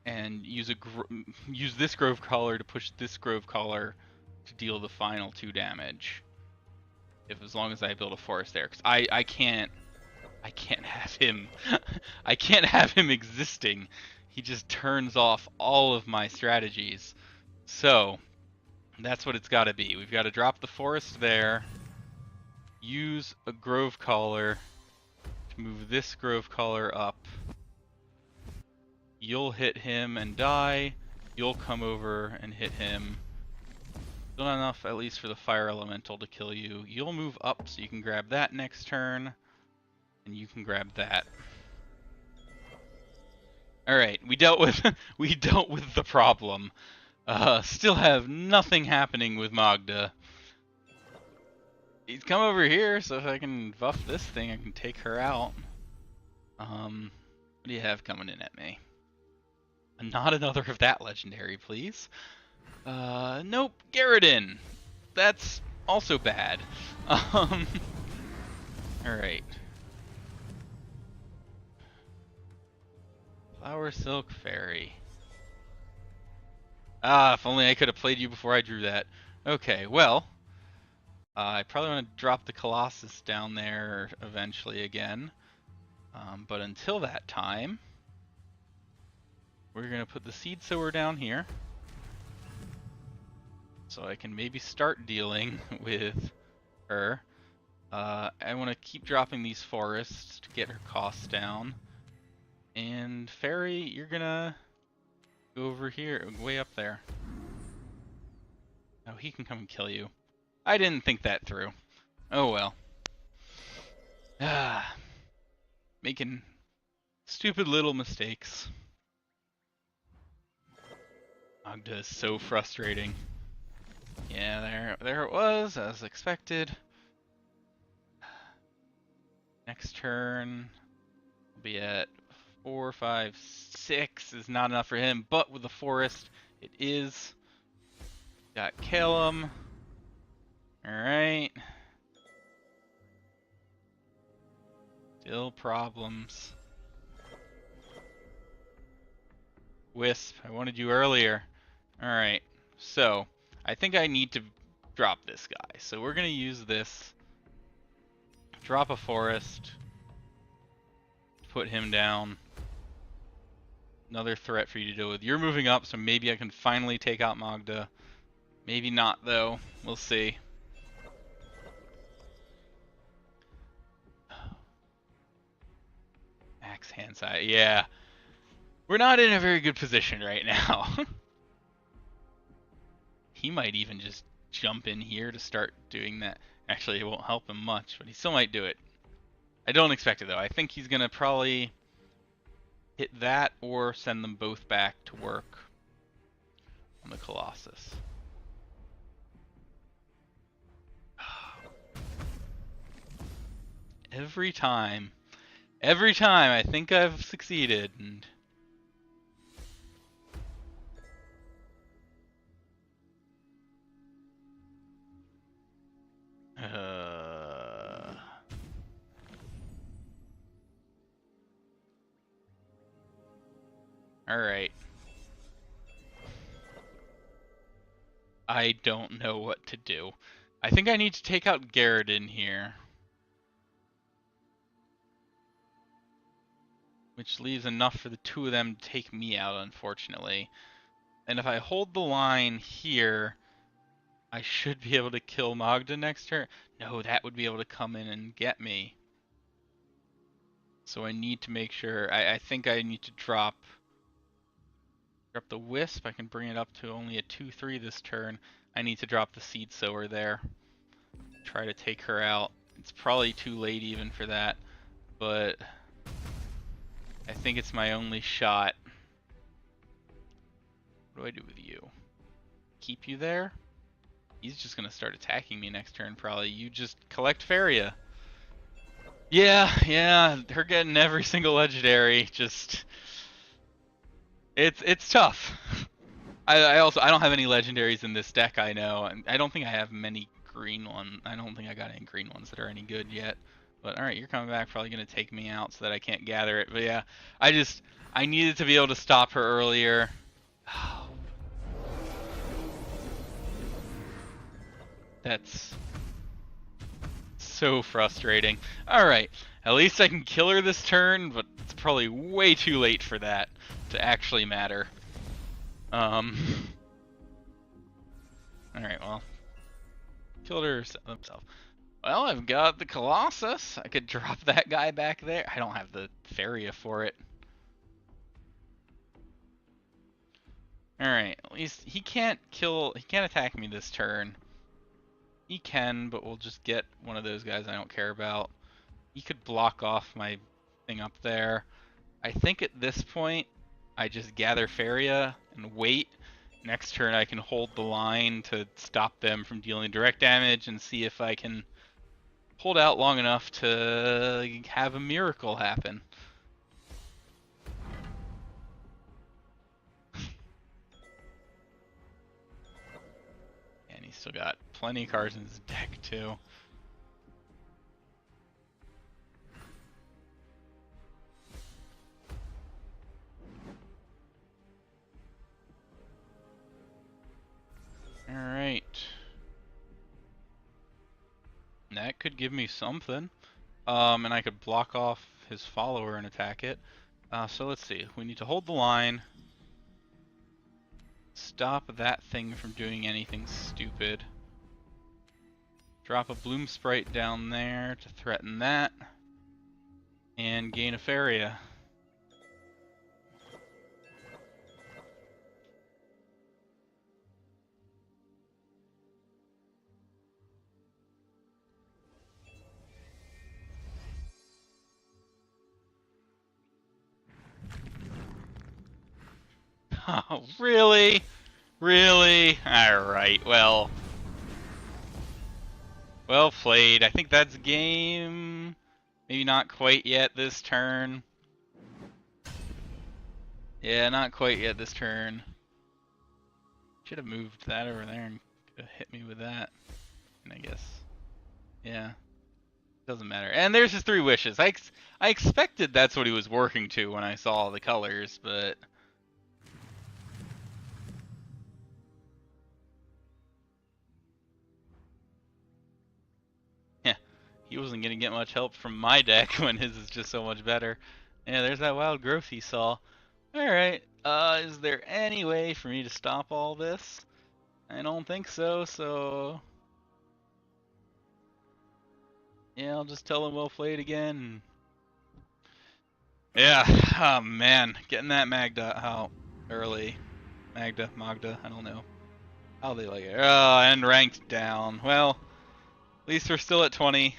And use this Grove Caller to push this Grove Caller to deal the final 2 damage. As long as I build a forest there. Because I can't have him I can't have him existing. He just turns off all of my strategies. So that's what it's got to be. We've got to drop the forest there, use a Grove Caller to move this Grove Caller up. You'll hit him and die. You'll come over and hit him. Still not enough, at least for the Fire Elemental to kill you. You'll move up so you can grab that next turn, and you can grab that. All right, we dealt with the problem. Still have nothing happening with Magda. He's come over here, so if I can buff this thing, I can take her out. What do you have coming in at me? Not another of that legendary, please. Nope, Garrodin. That's also bad. Alright. Flower Silk Fairy. Ah, if only I could have played you before I drew that. Okay, well, I probably want to drop the Colossus down there eventually again. But until that time, we're going to put the Seed Sower down here. So I can maybe start dealing with her. I want to keep dropping these forests to get her costs down. And Fairy, you're going to go over here, way up there. Oh, he can come and kill you. I didn't think that through. Oh well. Making stupid little mistakes. Magda is so frustrating. Yeah, there it was, as expected. Next turn will be at 4, 5, 6 is not enough for him, but with the forest, it is. Got Calum. Alright. Still problems. Wisp, I wanted you earlier. Alright, so I think I need to drop this guy. So we're going to use this. Drop a forest. Put him down. Another threat for you to deal with. You're moving up, so maybe I can finally take out Magda. Maybe not, though. We'll see. Max hand size. Yeah. We're not in a very good position right now. He might even just jump in here to start doing that. Actually, it won't help him much, but he still might do it. I don't expect it, though. I think he's going to probably hit that or send them both back to work on the Colossus. Every time I think I've succeeded, and all right. I don't know what to do. I think I need to take out Garrett in here. Which leaves enough for the two of them to take me out, unfortunately. And if I hold the line here, I should be able to kill Magda next turn. No, that would be able to come in and get me. So I need to make sure. I think I need to drop the Wisp. I can bring it up to only a 2-3 this turn. I need to drop the Seed Sower there. Try to take her out. It's probably too late even for that, but I think it's my only shot. What do I do with you? Keep you there? He's just gonna start attacking me next turn, probably. You just collect Faeria. Yeah, her getting every single legendary, just... It's tough. I don't have any legendaries in this deck, I know. I don't think I have many green ones. I don't think I got any green ones that are any good yet. But alright, you're coming back, probably gonna take me out so that I can't gather it. But yeah, I needed to be able to stop her earlier. That's so frustrating. Alright, at least I can kill her this turn, but it's probably way too late for that to actually matter. Alright, well. Killed her himself. Well, I've got the Colossus. I could drop that guy back there. I don't have the Faeria for it. Alright, at least he can't attack me this turn. He can, but we'll just get one of those guys I don't care about. He could block off my thing up there. I think at this point, I just gather Faeria and wait. Next turn I can hold the line to stop them from dealing direct damage and see if I can hold out long enough to have a miracle happen. And he's still got plenty of cards in his deck too. Alright. That could give me something. And I could block off his follower and attack it. So let's see. We need to hold the line. Stop that thing from doing anything stupid. Drop a Bloom Sprite down there to threaten that. And gain a Faeria. Oh, really? Really? Alright, well. Well played. I think that's game. Maybe not quite yet this turn. Yeah, not quite yet this turn. Should have moved that over there and could have hit me with that. And I guess. Yeah. Doesn't matter. And there's his 3 wishes. I expected that's what he was working to when I saw the colors, but... He wasn't going to get much help from my deck when his is just so much better. Yeah, there's that wild growth he saw. Alright, is there any way for me to stop all this? I don't think so, so... Yeah, I'll just tell him well played again. Yeah, oh man, getting that Magda out early. Magda, I don't know. How they like it? And ranked down. Well, at least we're still at 20.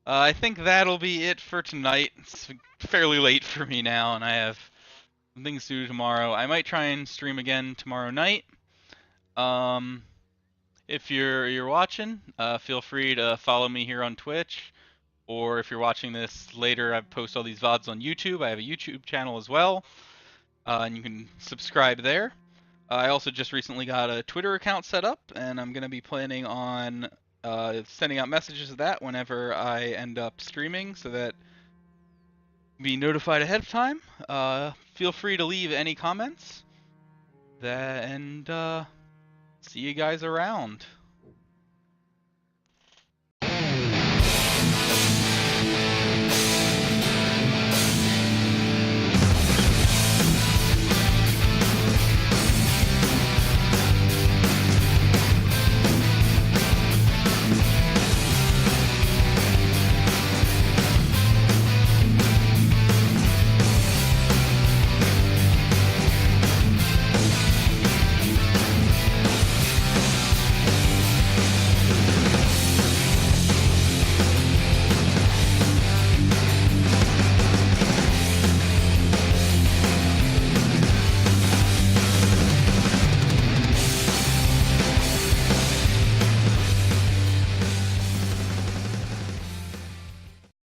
I think that'll be it for tonight. It's fairly late for me now, and I have some things to do tomorrow. I might try and stream again tomorrow night. Um, if you're watching, feel free to follow me here on Twitch, or if you're watching this later, I post all these VODs on YouTube. I have a YouTube channel as well, and you can subscribe there. I also just recently got a Twitter account set up, and I'm going to be planning on sending out messages to that whenever I end up streaming, so that be notified ahead of time. Feel free to leave any comments. And see you guys around.